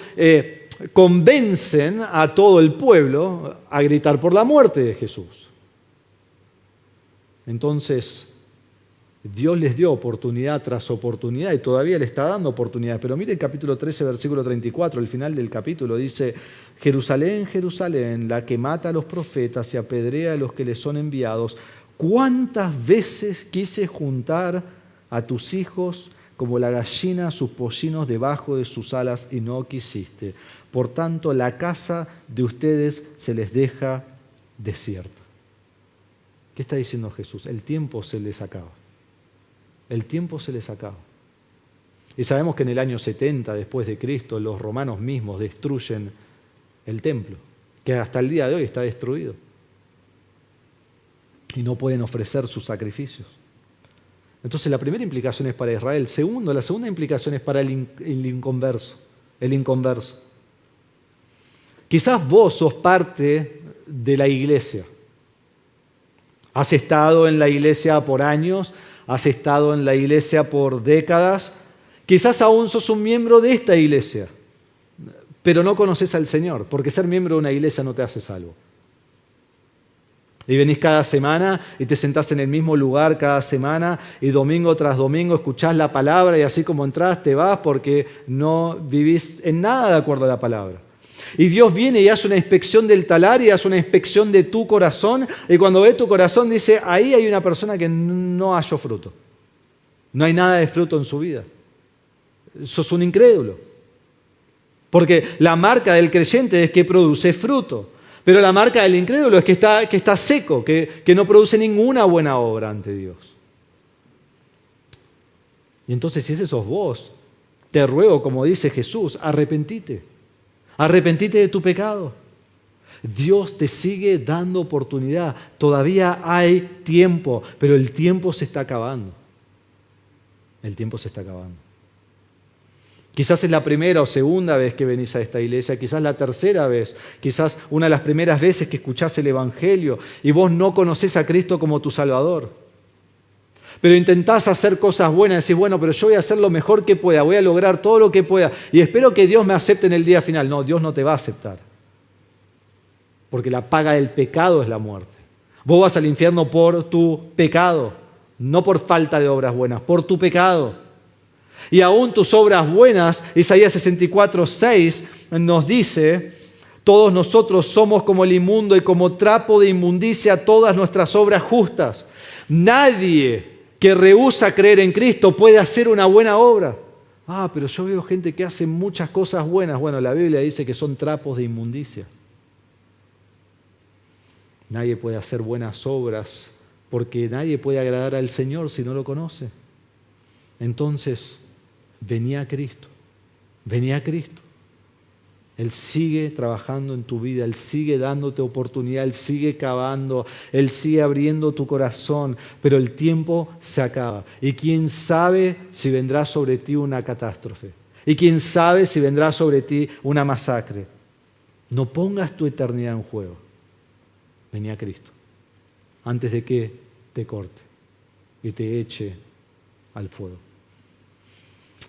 convencen a todo el pueblo a gritar por la muerte de Jesús. Entonces Dios les dio oportunidad tras oportunidad y todavía le está dando oportunidades. Pero mire el capítulo 13, versículo 34, el final del capítulo dice: Jerusalén, Jerusalén, la que mata a los profetas y apedrea a los que le son enviados, ¿cuántas veces quise juntar a tus hijos como la gallina a sus pollinos debajo de sus alas y no quisiste? Por tanto, la casa de ustedes se les deja desierta. ¿Qué está diciendo Jesús? El tiempo se les acaba. El tiempo se les acaba. Y sabemos que en el año 70 después de Cristo los romanos mismos destruyen el templo, que hasta el día de hoy está destruido. Y no pueden ofrecer sus sacrificios. Entonces la primera implicación es para Israel. La segunda implicación es para el inconverso. El inconverso. Quizás vos sos parte de la iglesia. Has estado en la iglesia por años, has estado en la iglesia por décadas, quizás aún sos un miembro de esta iglesia, pero no conoces al Señor, porque ser miembro de una iglesia no te hace salvo. Y venís cada semana y te sentás en el mismo lugar cada semana y domingo tras domingo escuchás la palabra y así como entrás te vas porque no vivís en nada de acuerdo a la palabra. Y Dios viene y hace una inspección del talar y hace una inspección de tu corazón. Y cuando ve tu corazón dice, ahí hay una persona que no halló fruto. No hay nada de fruto en su vida. Sos un incrédulo. Porque la marca del creyente es que produce fruto. Pero la marca del incrédulo es que está seco, que no produce ninguna buena obra ante Dios. Y entonces si ese sos vos, te ruego, como dice Jesús, arrepentite. Arrepentite de tu pecado. Dios te sigue dando oportunidad. Todavía hay tiempo, pero el tiempo se está acabando. El tiempo se está acabando. Quizás es la primera o segunda vez que venís a esta iglesia, quizás la tercera vez, quizás una de las primeras veces que escuchás el Evangelio y vos no conocés a Cristo como tu Salvador. Pero intentás hacer cosas buenas, decís, bueno, pero yo voy a hacer lo mejor que pueda, voy a lograr todo lo que pueda y espero que Dios me acepte en el día final. No, Dios no te va a aceptar. Porque la paga del pecado es la muerte. Vos vas al infierno por tu pecado, no por falta de obras buenas, por tu pecado. Y aún tus obras buenas, Isaías 64:6 nos dice, todos nosotros somos como el inmundo y como trapo de inmundicia todas nuestras obras justas. Nadie que rehúsa creer en Cristo puede hacer una buena obra. Pero yo veo gente que hace muchas cosas buenas. Bueno, la Biblia dice que son trapos de inmundicia. Nadie puede hacer buenas obras porque nadie puede agradar al Señor si no lo conoce. Entonces, vení a Cristo. Vení a Cristo. Él sigue trabajando en tu vida, Él sigue dándote oportunidad, Él sigue cavando, Él sigue abriendo tu corazón, pero el tiempo se acaba. Y quién sabe si vendrá sobre ti una catástrofe. Y quién sabe si vendrá sobre ti una masacre. No pongas tu eternidad en juego. Vení a Cristo antes de que te corte y te eche al fuego.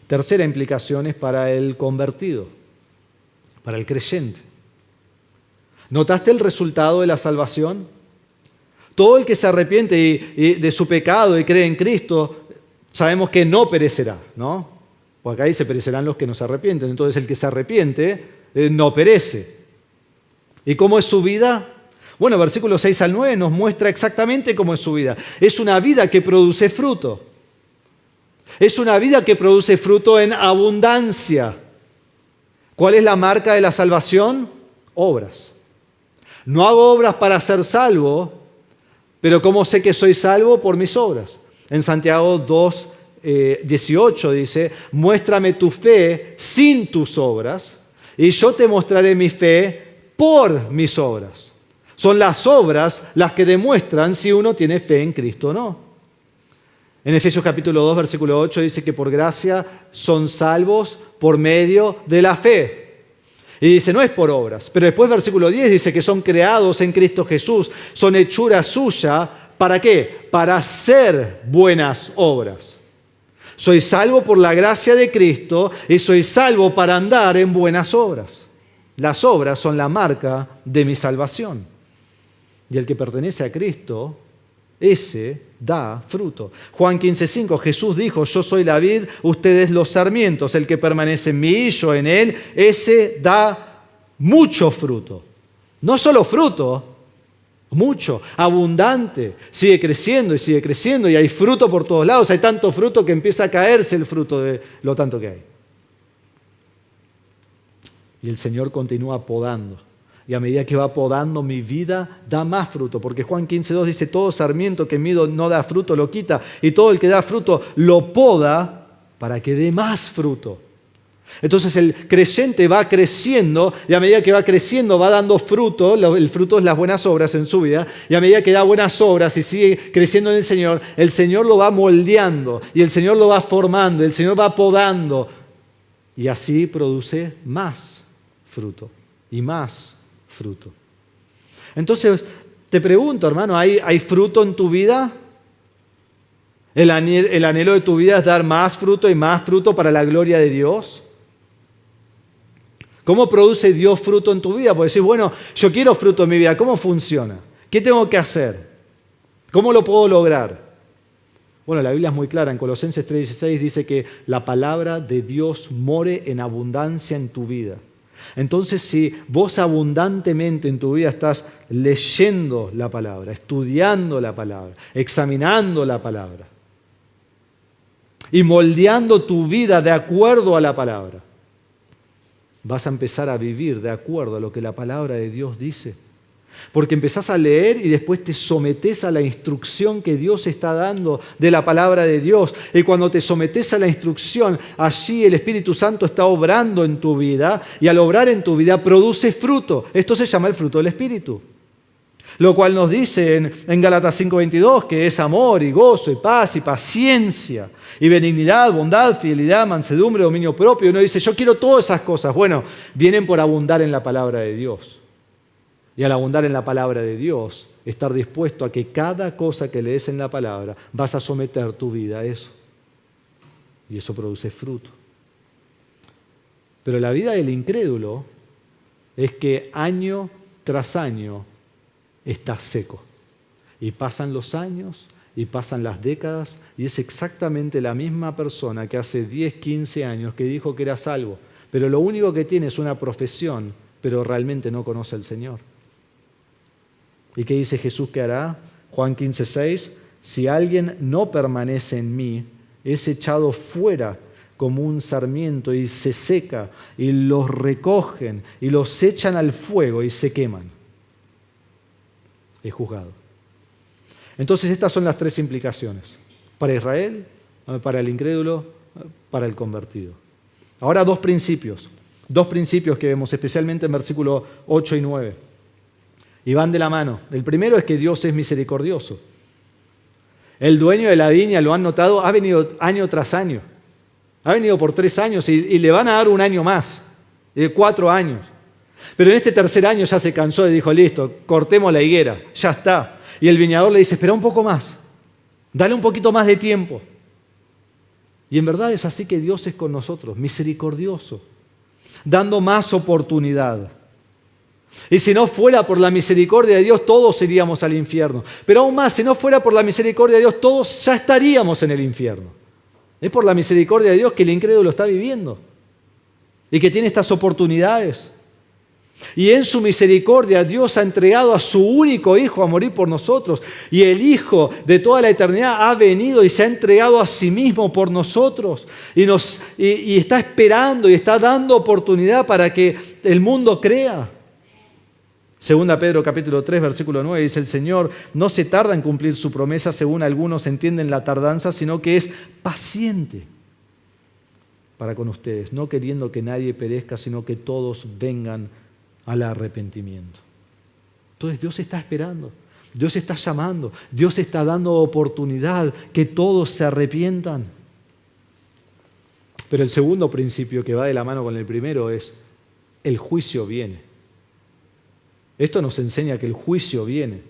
Tercera implicación es para el convertido. Para el creyente. ¿Notaste el resultado de la salvación? Todo el que se arrepiente de su pecado y cree en Cristo, sabemos que no perecerá, ¿no? Porque acá dice perecerán los que no se arrepienten. Entonces el que se arrepiente no perece. ¿Y cómo es su vida? Bueno, versículos 6 al 9 nos muestra exactamente cómo es su vida. Es una vida que produce fruto. Es una vida que produce fruto en abundancia. ¿Cuál es la marca de la salvación? Obras. No hago obras para ser salvo, pero ¿cómo sé que soy salvo? Por mis obras. En Santiago 2:18 dice, muéstrame tu fe sin tus obras y yo te mostraré mi fe por mis obras. Son las obras las que demuestran si uno tiene fe en Cristo o no. En Efesios capítulo 2, versículo 8 dice que por gracia son salvos por medio de la fe. Y dice, no es por obras. Pero después versículo 10 dice que son creados en Cristo Jesús, son hechura suya. ¿Para qué? Para hacer buenas obras. Soy salvo por la gracia de Cristo y soy salvo para andar en buenas obras. Las obras son la marca de mi salvación. Y el que pertenece a Cristo ese da fruto. Juan 15:5, Jesús dijo, yo soy la vid, ustedes los sarmientos, el que permanece en mí y yo en él, ese da mucho fruto. No solo fruto, mucho, abundante, sigue creciendo y hay fruto por todos lados, hay tanto fruto que empieza a caerse el fruto de lo tanto que hay. Y el Señor continúa podando. Y a medida que va podando mi vida, da más fruto. Porque Juan 15:2 dice, todo sarmiento que en mí no da fruto lo quita. Y todo el que da fruto lo poda para que dé más fruto. Entonces el creyente va creciendo y a medida que va creciendo va dando fruto. El fruto es las buenas obras en su vida. Y a medida que da buenas obras y sigue creciendo en el Señor lo va moldeando. Y el Señor lo va formando. El Señor va podando. Y así produce más fruto y más fruto. Entonces, te pregunto, hermano, ¿hay fruto en tu vida? ¿El anhelo de tu vida es dar más fruto y más fruto para la gloria de Dios? ¿Cómo produce Dios fruto en tu vida? Porque decís, bueno, yo quiero fruto en mi vida. ¿Cómo funciona? ¿Qué tengo que hacer? ¿Cómo lo puedo lograr? Bueno, la Biblia es muy clara. En Colosenses 3:16 dice que la palabra de Dios more en abundancia en tu vida. Entonces, si vos abundantemente en tu vida estás leyendo la palabra, estudiando la palabra, examinando la palabra y moldeando tu vida de acuerdo a la palabra, vas a empezar a vivir de acuerdo a lo que la palabra de Dios dice. Porque empezás a leer y después te sometés a la instrucción que Dios está dando de la palabra de Dios. Y cuando te sometés a la instrucción, allí el Espíritu Santo está obrando en tu vida y al obrar en tu vida produce fruto. Esto se llama el fruto del Espíritu. Lo cual nos dice en Gálatas 5:22 que es amor y gozo y paz y paciencia y benignidad, bondad, fidelidad, mansedumbre, dominio propio. Y uno dice, yo quiero todas esas cosas. Bueno, vienen por abundar en la palabra de Dios. Y al abundar en la palabra de Dios, estar dispuesto a que cada cosa que lees en la palabra vas a someter tu vida a eso. Y eso produce fruto. Pero la vida del incrédulo es que año tras año está seco. Y pasan los años y pasan las décadas y es exactamente la misma persona que hace 10, 15 años que dijo que era salvo. Pero lo único que tiene es una profesión, pero realmente no conoce al Señor. ¿Y qué dice Jesús que hará? Juan 15:6, si alguien no permanece en mí, es echado fuera como un sarmiento y se seca, y los recogen y los echan al fuego y se queman. Es juzgado. Entonces estas son las tres implicaciones. Para Israel, para el incrédulo, para el convertido. Ahora dos principios que vemos, especialmente en versículos 8 y 9. Y van de la mano. El primero es que Dios es misericordioso. El dueño de la viña, lo han notado, ha venido año tras año. Ha venido por 3 años y le van a dar un año más, 4 años. Pero en este tercer año ya se cansó y dijo, listo, cortemos la higuera, ya está. Y el viñador le dice, espera un poco más, dale un poquito más de tiempo. Y en verdad es así que Dios es con nosotros, misericordioso, dando más oportunidad. Y si no fuera por la misericordia de Dios, todos iríamos al infierno. Pero aún más, si no fuera por la misericordia de Dios, todos ya estaríamos en el infierno. Es por la misericordia de Dios que el incrédulo está viviendo y que tiene estas oportunidades. Y en su misericordia Dios ha entregado a su único Hijo a morir por nosotros. Y el Hijo de toda la eternidad ha venido y se ha entregado a sí mismo por nosotros. Y está esperando y está dando oportunidad para que el mundo crea. Segunda Pedro capítulo 3, versículo 9, dice el Señor, no se tarda en cumplir su promesa, según algunos entienden la tardanza, sino que es paciente para con ustedes, no queriendo que nadie perezca, sino que todos vengan al arrepentimiento. Entonces Dios está esperando, Dios está llamando, Dios está dando oportunidad que todos se arrepientan. Pero el segundo principio que va de la mano con el primero es, el juicio viene. Esto nos enseña que el juicio viene.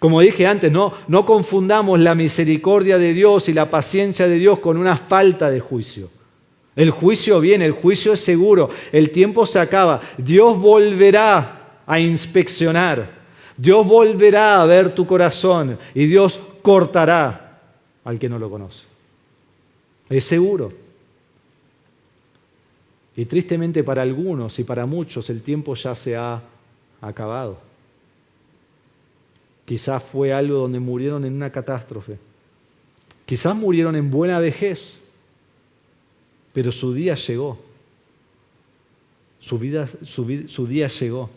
Como dije antes, no confundamos la misericordia de Dios y la paciencia de Dios con una falta de juicio. El juicio viene, el juicio es seguro, el tiempo se acaba. Dios volverá a inspeccionar, Dios volverá a ver tu corazón y Dios cortará al que no lo conoce. Es seguro. Y tristemente para algunos y para muchos el tiempo ya se ha acabado. Quizás fue algo donde murieron en una catástrofe. Quizás murieron en buena vejez, pero su día llegó. Su día llegó.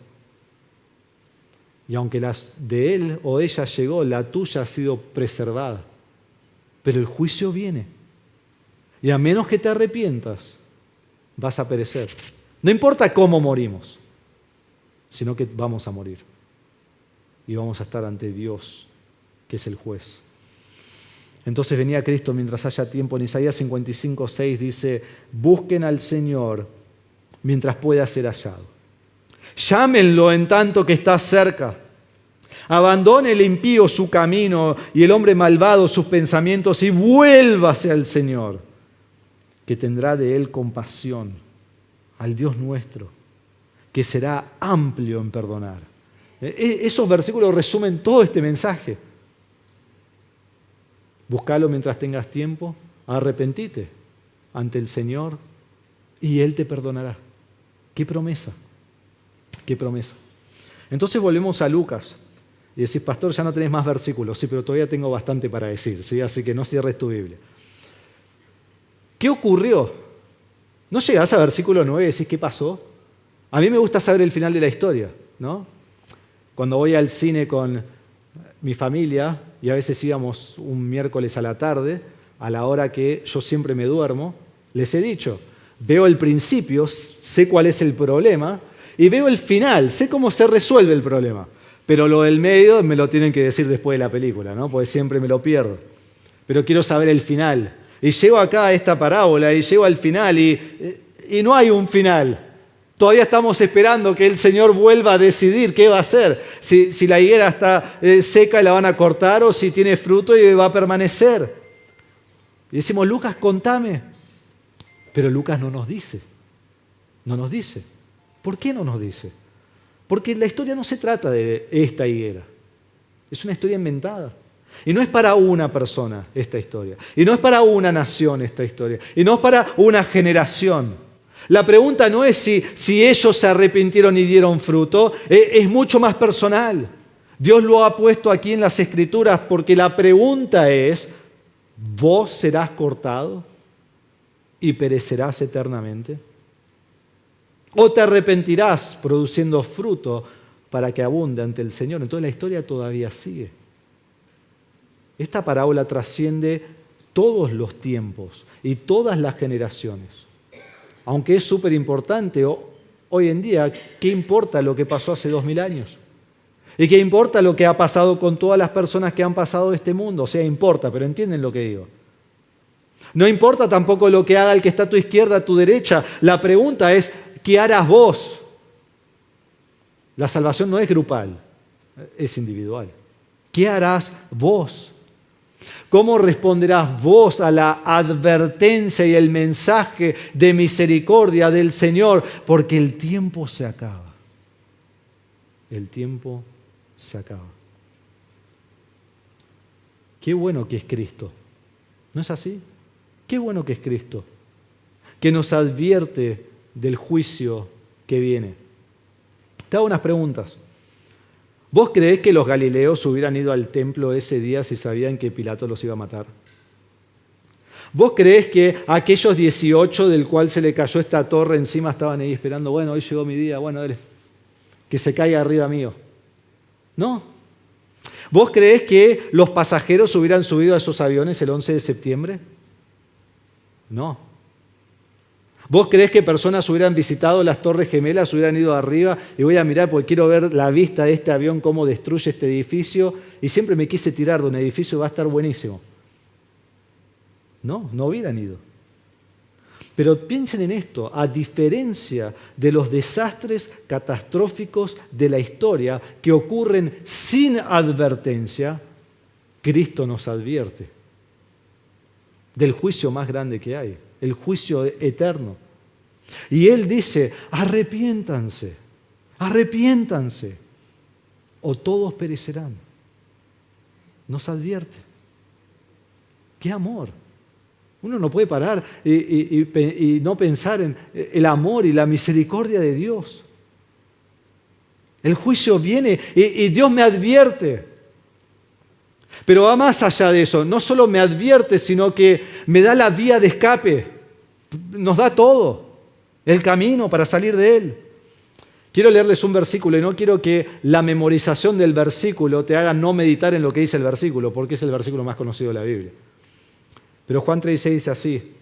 Y aunque las de él o ella llegó, la tuya ha sido preservada. Pero el juicio viene. Y a menos que te arrepientas, vas a perecer. No importa cómo morimos, sino que vamos a morir. Y vamos a estar ante Dios, que es el juez. Entonces venía Cristo mientras haya tiempo. En Isaías 55:6 dice: busquen al Señor mientras pueda ser hallado. Llámenlo en tanto que está cerca. Abandone el impío su camino y el hombre malvado sus pensamientos y vuélvase al Señor, que tendrá de él compasión, al Dios nuestro, que será amplio en perdonar. Esos versículos resumen todo este mensaje. Búscalo mientras tengas tiempo, arrepentite ante el Señor y Él te perdonará. ¡Qué promesa! ¡Qué promesa! Entonces volvemos a Lucas y decís: pastor, ya no tenés más versículos. Sí, pero todavía tengo bastante para decir, ¿sí? Así que no cierres tu Biblia. ¿Qué ocurrió? ¿No llegás a versículo 9 y decís: ¿qué pasó? A mí me gusta saber el final de la historia, ¿no? Cuando voy al cine con mi familia, y a veces íbamos un miércoles a la tarde, a la hora que yo siempre me duermo, les he dicho, veo el principio, sé cuál es el problema, y veo el final, sé cómo se resuelve el problema. Pero lo del medio me lo tienen que decir después de la película, ¿no? Porque siempre me lo pierdo. Pero quiero saber el final. Y llego acá a esta parábola y llego al final y no hay un final. Todavía estamos esperando que el Señor vuelva a decidir qué va a hacer. Si la higuera está seca y la van a cortar, o si tiene fruto y va a permanecer. Y decimos: Lucas, contame. Pero Lucas no nos dice. No nos dice. ¿Por qué no nos dice? Porque la historia no se trata de esta higuera. Es una historia inventada. Y no es para una persona esta historia. Y no es para una nación esta historia. Y no es para una generación. La pregunta no es si ellos se arrepintieron y dieron fruto. Es mucho más personal. Dios lo ha puesto aquí en las Escrituras porque la pregunta es: ¿vos serás cortado y perecerás eternamente? ¿O te arrepentirás produciendo fruto para que abunde ante el Señor? Entonces la historia todavía sigue. Esta parábola trasciende todos los tiempos y todas las generaciones. Aunque es súper importante hoy en día, ¿qué importa lo que pasó hace 2000 años? ¿Y qué importa lo que ha pasado con todas las personas que han pasado este mundo? O sea, importa, pero entienden lo que digo. No importa tampoco lo que haga el que está a tu izquierda, a tu derecha. La pregunta es: ¿qué harás vos? La salvación no es grupal, es individual. ¿Qué harás vos? ¿Cómo responderás vos a la advertencia y el mensaje de misericordia del Señor? Porque el tiempo se acaba. El tiempo se acaba. Qué bueno que es Cristo. ¿No es así? Qué bueno que es Cristo, que nos advierte del juicio que viene. Te hago unas preguntas. ¿Vos creés que los galileos hubieran ido al templo ese día si sabían que Pilato los iba a matar? ¿Vos creés que aquellos 18 del cual se le cayó esta torre encima estaban ahí esperando: bueno, hoy llegó mi día, bueno, dale, que se caiga arriba mío? No. ¿Vos creés que los pasajeros hubieran subido a esos aviones el 11 de septiembre? No. ¿Vos creés que personas hubieran visitado las Torres Gemelas, hubieran ido arriba y voy a mirar porque quiero ver la vista de este avión, cómo destruye este edificio, y siempre me quise tirar de un edificio, va a estar buenísimo? No, no hubieran ido. Pero piensen en esto: a diferencia de los desastres catastróficos de la historia que ocurren sin advertencia, Cristo nos advierte del juicio más grande que hay, el juicio eterno. Y Él dice: arrepiéntanse, arrepiéntanse. o todos perecerán. Nos advierte. ¡Qué amor! Uno no puede parar y no pensar en el amor y la misericordia de Dios. El juicio viene y Dios me advierte. Pero va más allá de eso. No solo me advierte, sino que me da la vía de escape. Nos da todo. El camino para salir de él. Quiero leerles un versículo y no quiero que la memorización del versículo te haga no meditar en lo que dice el versículo, porque es el versículo más conocido de la Biblia. Pero Juan 3:16 dice así.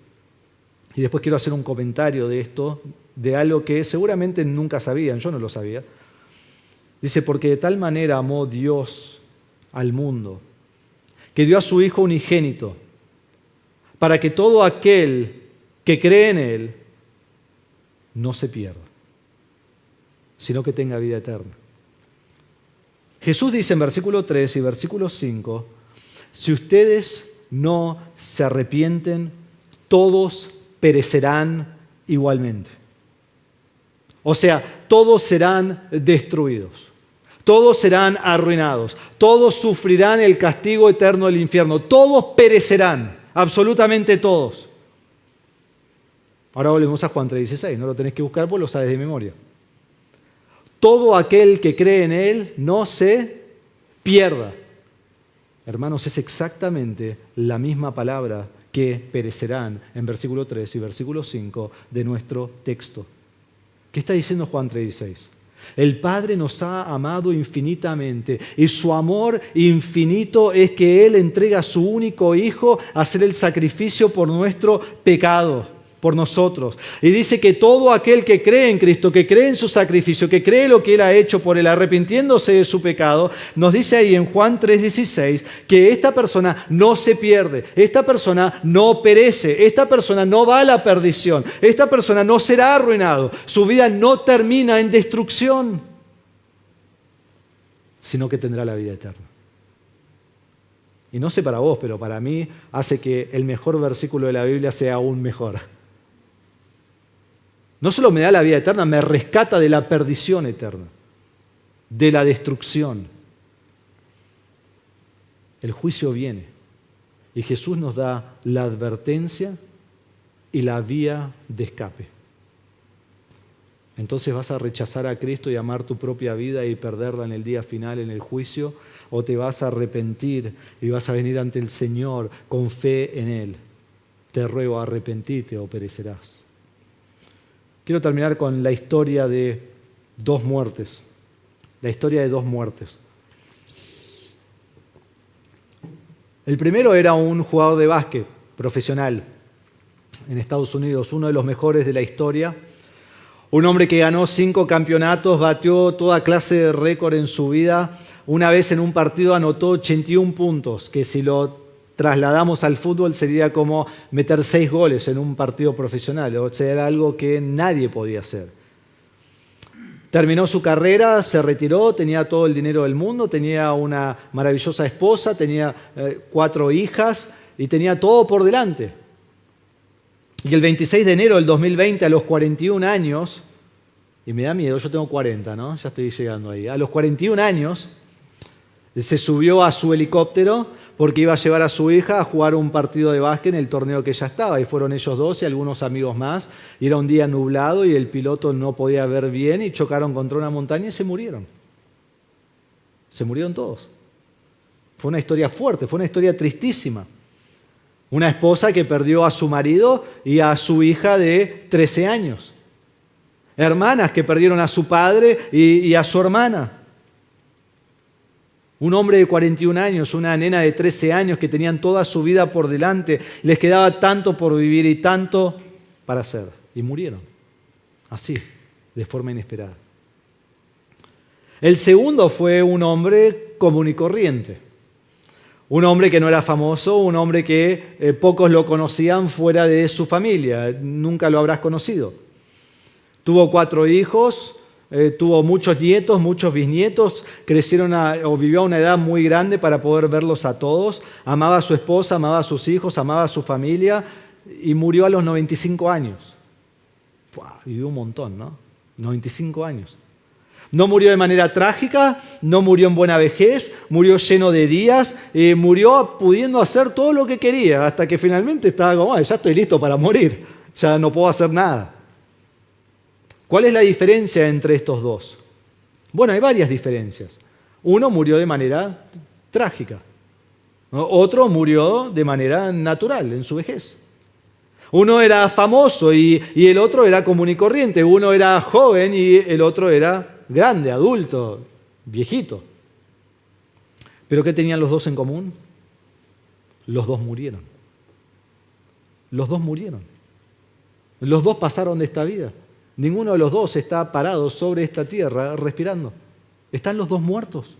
Y después quiero hacer un comentario de esto, de algo que seguramente nunca sabían, yo no lo sabía. Dice, porque de tal manera amó Dios al mundo, que dio a su Hijo unigénito, para que todo aquel que cree en Él no se pierda, sino que tenga vida eterna. Jesús dice en versículo 3 y versículo 5, si ustedes no se arrepienten, todos perecerán igualmente. O sea, todos serán destruidos. Todos serán arruinados, todos sufrirán el castigo eterno del infierno, todos perecerán, absolutamente todos. Ahora volvemos a Juan 3:16, no lo tenés que buscar porque lo sabes de memoria. Todo aquel que cree en Él no se pierda. Hermanos, es exactamente la misma palabra que perecerán en versículo 3 y versículo 5 de nuestro texto. ¿Qué está diciendo Juan 3:16? El Padre nos ha amado infinitamente y su amor infinito es que Él entrega a su único Hijo a hacer el sacrificio por nuestro pecado, por nosotros. Y dice que todo aquel que cree en Cristo, que cree en su sacrificio, que cree lo que Él ha hecho por Él, arrepintiéndose de su pecado, nos dice ahí en Juan 3:16 que esta persona no se pierde, esta persona no perece, esta persona no va a la perdición, esta persona no será arruinado, su vida no termina en destrucción, sino que tendrá la vida eterna. Y no sé para vos, pero para mí hace que el mejor versículo de la Biblia sea aún mejor. No solo me da la vida eterna, me rescata de la perdición eterna, de la destrucción. El juicio viene y Jesús nos da la advertencia y la vía de escape. Entonces, ¿vas a rechazar a Cristo y amar tu propia vida y perderla en el día final, en el juicio? ¿O te vas a arrepentir y vas a venir ante el Señor con fe en Él? Te ruego, arrepentirte o perecerás. Quiero terminar con la historia de dos muertes. La historia de dos muertes. El primero era un jugador de básquet profesional en Estados Unidos, uno de los mejores de la historia. Un hombre que ganó 5 campeonatos, batió toda clase de récord en su vida. Una vez en un partido anotó 81 puntos, que si lo trasladamos al fútbol sería como meter 6 goles en un partido profesional. O sea, era algo que nadie podía hacer. Terminó su carrera, se retiró, tenía todo el dinero del mundo, tenía una maravillosa esposa, tenía 4 hijas y tenía todo por delante. Y el 26 de enero del 2020, a los 41 años, y me da miedo, yo tengo 40, ¿no? Ya estoy llegando ahí. A los 41 años, se subió a su helicóptero porque iba a llevar a su hija a jugar un partido de básquet en el torneo que ya estaba. Y fueron ellos dos y algunos amigos más. Y era un día nublado y el piloto no podía ver bien y chocaron contra una montaña y se murieron. Se murieron todos. Fue una historia fuerte, fue una historia tristísima. Una esposa que perdió a su marido y a su hija de 13 años. Hermanas que perdieron a su padre y a su hermana. Un hombre de 41 años, una nena de 13 años que tenían toda su vida por delante. Les quedaba tanto por vivir y tanto para hacer. Y murieron. Así, de forma inesperada. El segundo fue un hombre común y corriente. Un hombre que no era famoso, un hombre que pocos lo conocían fuera de su familia. Nunca lo habrás conocido. Tuvo 4 hijos, tuvo muchos nietos, muchos bisnietos, crecieron o vivió a una edad muy grande para poder verlos a todos. Amaba a su esposa, amaba a sus hijos, amaba a su familia y murió a los 95 años. Vivió un montón, ¿no? 95 años. No murió de manera trágica, no murió en buena vejez, murió lleno de días, murió pudiendo hacer todo lo que quería, hasta que finalmente estaba como, ya estoy listo para morir, ya no puedo hacer nada. ¿Cuál es la diferencia entre estos dos? Bueno, hay varias diferencias. Uno murió de manera trágica, ¿no? Otro murió de manera natural, en su vejez. Uno era famoso y el otro era común y corriente. Uno era joven y el otro era grande, adulto, viejito. ¿Pero qué tenían los dos en común? Los dos murieron. Los dos murieron. Los dos pasaron de esta vida. Ninguno de los dos está parado sobre esta tierra respirando. Están los dos muertos.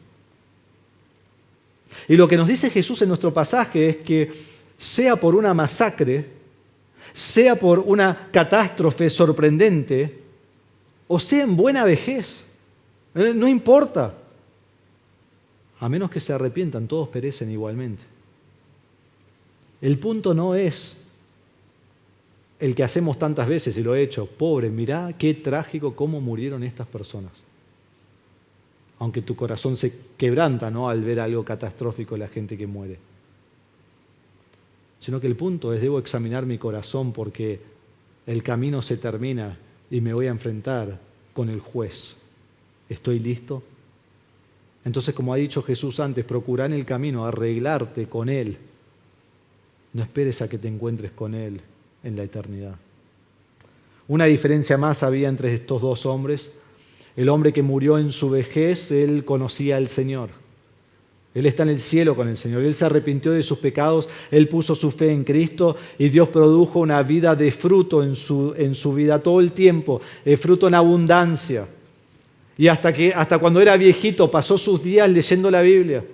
Y lo que nos dice Jesús en nuestro pasaje es que sea por una masacre, sea por una catástrofe sorprendente, o sea en buena vejez, no importa. A menos que se arrepientan, todos perecen igualmente. El punto no es el que hacemos tantas veces, y lo he hecho, pobre, mirá qué trágico cómo murieron estas personas. Aunque tu corazón se quebranta, ¿no?, al ver algo catastrófico, la gente que muere. Sino que el punto es, debo examinar mi corazón porque el camino se termina y me voy a enfrentar con el juez. ¿Estoy listo? Entonces, como ha dicho Jesús antes, procura en el camino arreglarte con Él. No esperes a que te encuentres con Él en la eternidad. Una diferencia más había entre estos dos hombres. El hombre que murió en su vejez, él conocía al Señor. Él está en el cielo con el Señor. Él se arrepintió de sus pecados, él puso su fe en Cristo y Dios produjo una vida de fruto en su vida todo el tiempo, fruto en abundancia. Y hasta cuando era viejito pasó sus días leyendo la Biblia.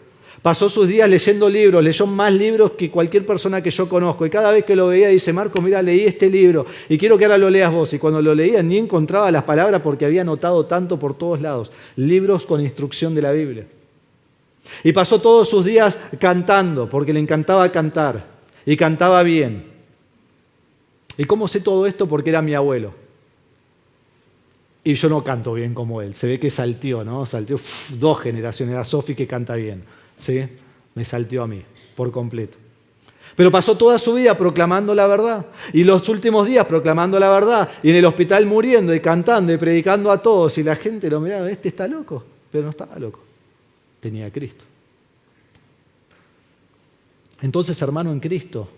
Pasó sus días leyendo libros, leyó más libros que cualquier persona que yo conozco. Y cada vez que lo veía dice, Marco, mira, leí este libro y quiero que ahora lo leas vos. Y cuando lo leía ni encontraba las palabras porque había anotado tanto por todos lados. Libros con instrucción de la Biblia. Y pasó todos sus días cantando porque le encantaba cantar y cantaba bien. ¿Y cómo sé todo esto? Porque era mi abuelo. Y yo no canto bien como él. Se ve que salteó, ¿no? Salteó 2 generaciones. Era Sofi que canta bien. ¿Sí? Me salteó a mí, por completo. Pero pasó toda su vida proclamando la verdad. Y los últimos días proclamando la verdad. Y en el hospital muriendo y cantando y predicando a todos. Y la gente lo miraba, este está loco. Pero no estaba loco. Tenía a Cristo. Entonces, hermano en Cristo,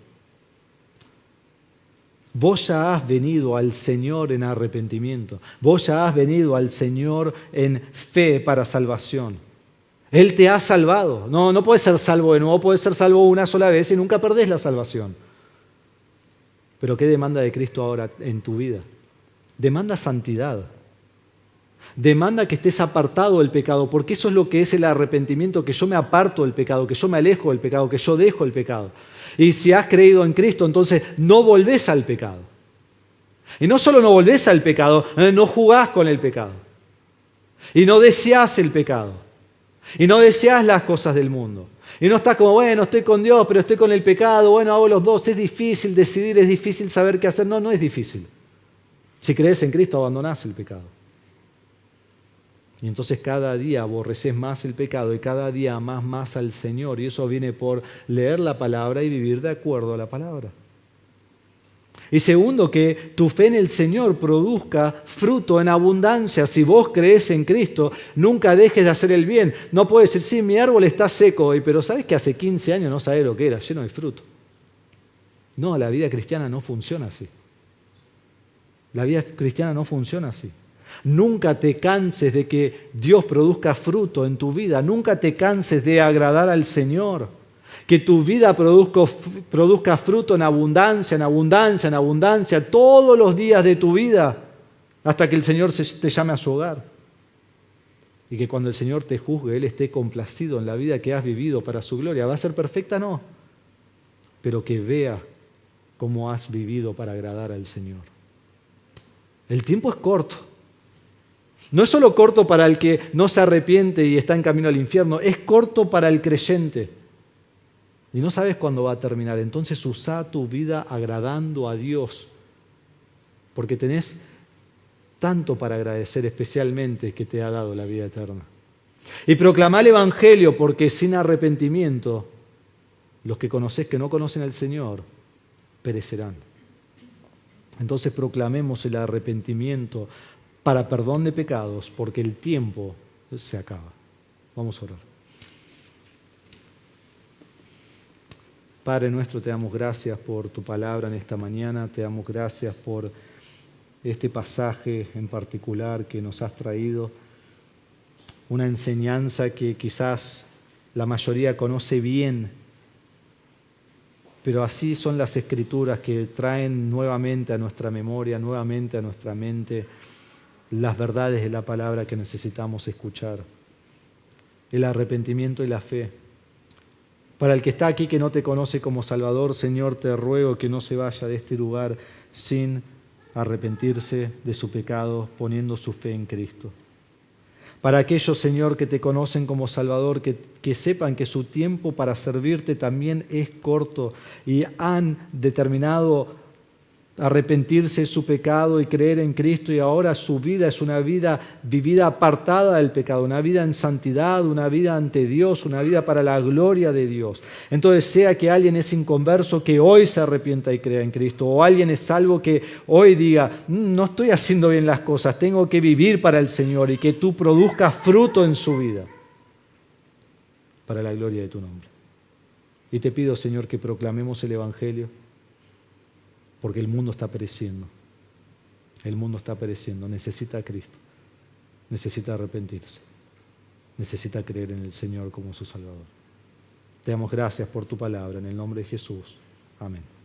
vos ya has venido al Señor en arrepentimiento. Vos ya has venido al Señor en fe para salvación. Él te ha salvado. No puedes ser salvo de nuevo, puedes ser salvo una sola vez y nunca perdés la salvación. Pero ¿qué demanda de Cristo ahora en tu vida? Demanda santidad. Demanda que estés apartado del pecado, porque eso es lo que es el arrepentimiento, que yo me aparto del pecado, que yo me alejo del pecado, que yo dejo el pecado. Y si has creído en Cristo, entonces no volvés al pecado. Y no solo no volvés al pecado, no jugás con el pecado. Y no deseás el pecado. Y no deseas las cosas del mundo. Y no estás como, bueno, estoy con Dios, pero estoy con el pecado, bueno, hago los dos. Es difícil decidir, es difícil saber qué hacer. No es difícil. Si crees en Cristo, abandonás el pecado. Y entonces cada día aborreces más el pecado y cada día amás más al Señor. Y eso viene por leer la palabra y vivir de acuerdo a la palabra. Y segundo, que tu fe en el Señor produzca fruto en abundancia. Si vos crees en Cristo, nunca dejes de hacer el bien. No puedes decir, sí, mi árbol está seco hoy, pero ¿sabes que hace 15 años no sabés lo que era? Lleno de fruto. No, la vida cristiana no funciona así. La vida cristiana no funciona así. Nunca te canses de que Dios produzca fruto en tu vida. Nunca te canses de agradar al Señor. Que tu vida produzca fruto en abundancia, en abundancia, en abundancia, todos los días de tu vida, hasta que el Señor te llame a su hogar. Y que cuando el Señor te juzgue, Él esté complacido en la vida que has vivido para su gloria. ¿Va a ser perfecta? No. Pero que vea cómo has vivido para agradar al Señor. El tiempo es corto. No es solo corto para el que no se arrepiente y está en camino al infierno, es corto para el creyente. Y no sabes cuándo va a terminar. Entonces usa tu vida agradando a Dios. Porque tenés tanto para agradecer, especialmente que te ha dado la vida eterna. Y proclamá el Evangelio, porque sin arrepentimiento, los que conocés que no conocen al Señor, perecerán. Entonces proclamemos el arrepentimiento para perdón de pecados, porque el tiempo se acaba. Vamos a orar. Padre nuestro, te damos gracias por tu palabra en esta mañana, te damos gracias por este pasaje en particular que nos has traído, una enseñanza que quizás la mayoría conoce bien, pero así son las Escrituras que traen nuevamente a nuestra memoria, nuevamente a nuestra mente, las verdades de la palabra que necesitamos escuchar, el arrepentimiento y la fe. Para el que está aquí que no te conoce como Salvador, Señor, te ruego que no se vaya de este lugar sin arrepentirse de su pecado, poniendo su fe en Cristo. Para aquellos, Señor, que te conocen como Salvador, que sepan que su tiempo para servirte también es corto y han determinado arrepentirse de su pecado y creer en Cristo, y ahora su vida es una vida vivida apartada del pecado, una vida en santidad, una vida ante Dios, una vida para la gloria de Dios. Entonces, sea que alguien es inconverso, que hoy se arrepienta y crea en Cristo, o alguien es salvo que hoy diga, no estoy haciendo bien las cosas, tengo que vivir para el Señor, y que tú produzcas fruto en su vida para la gloria de tu nombre. Y te pido, Señor, que proclamemos el Evangelio, porque el mundo está pereciendo. El mundo está pereciendo. Necesita a Cristo. Necesita arrepentirse. Necesita creer en el Señor como su Salvador. Te damos gracias por tu palabra. En el nombre de Jesús. Amén.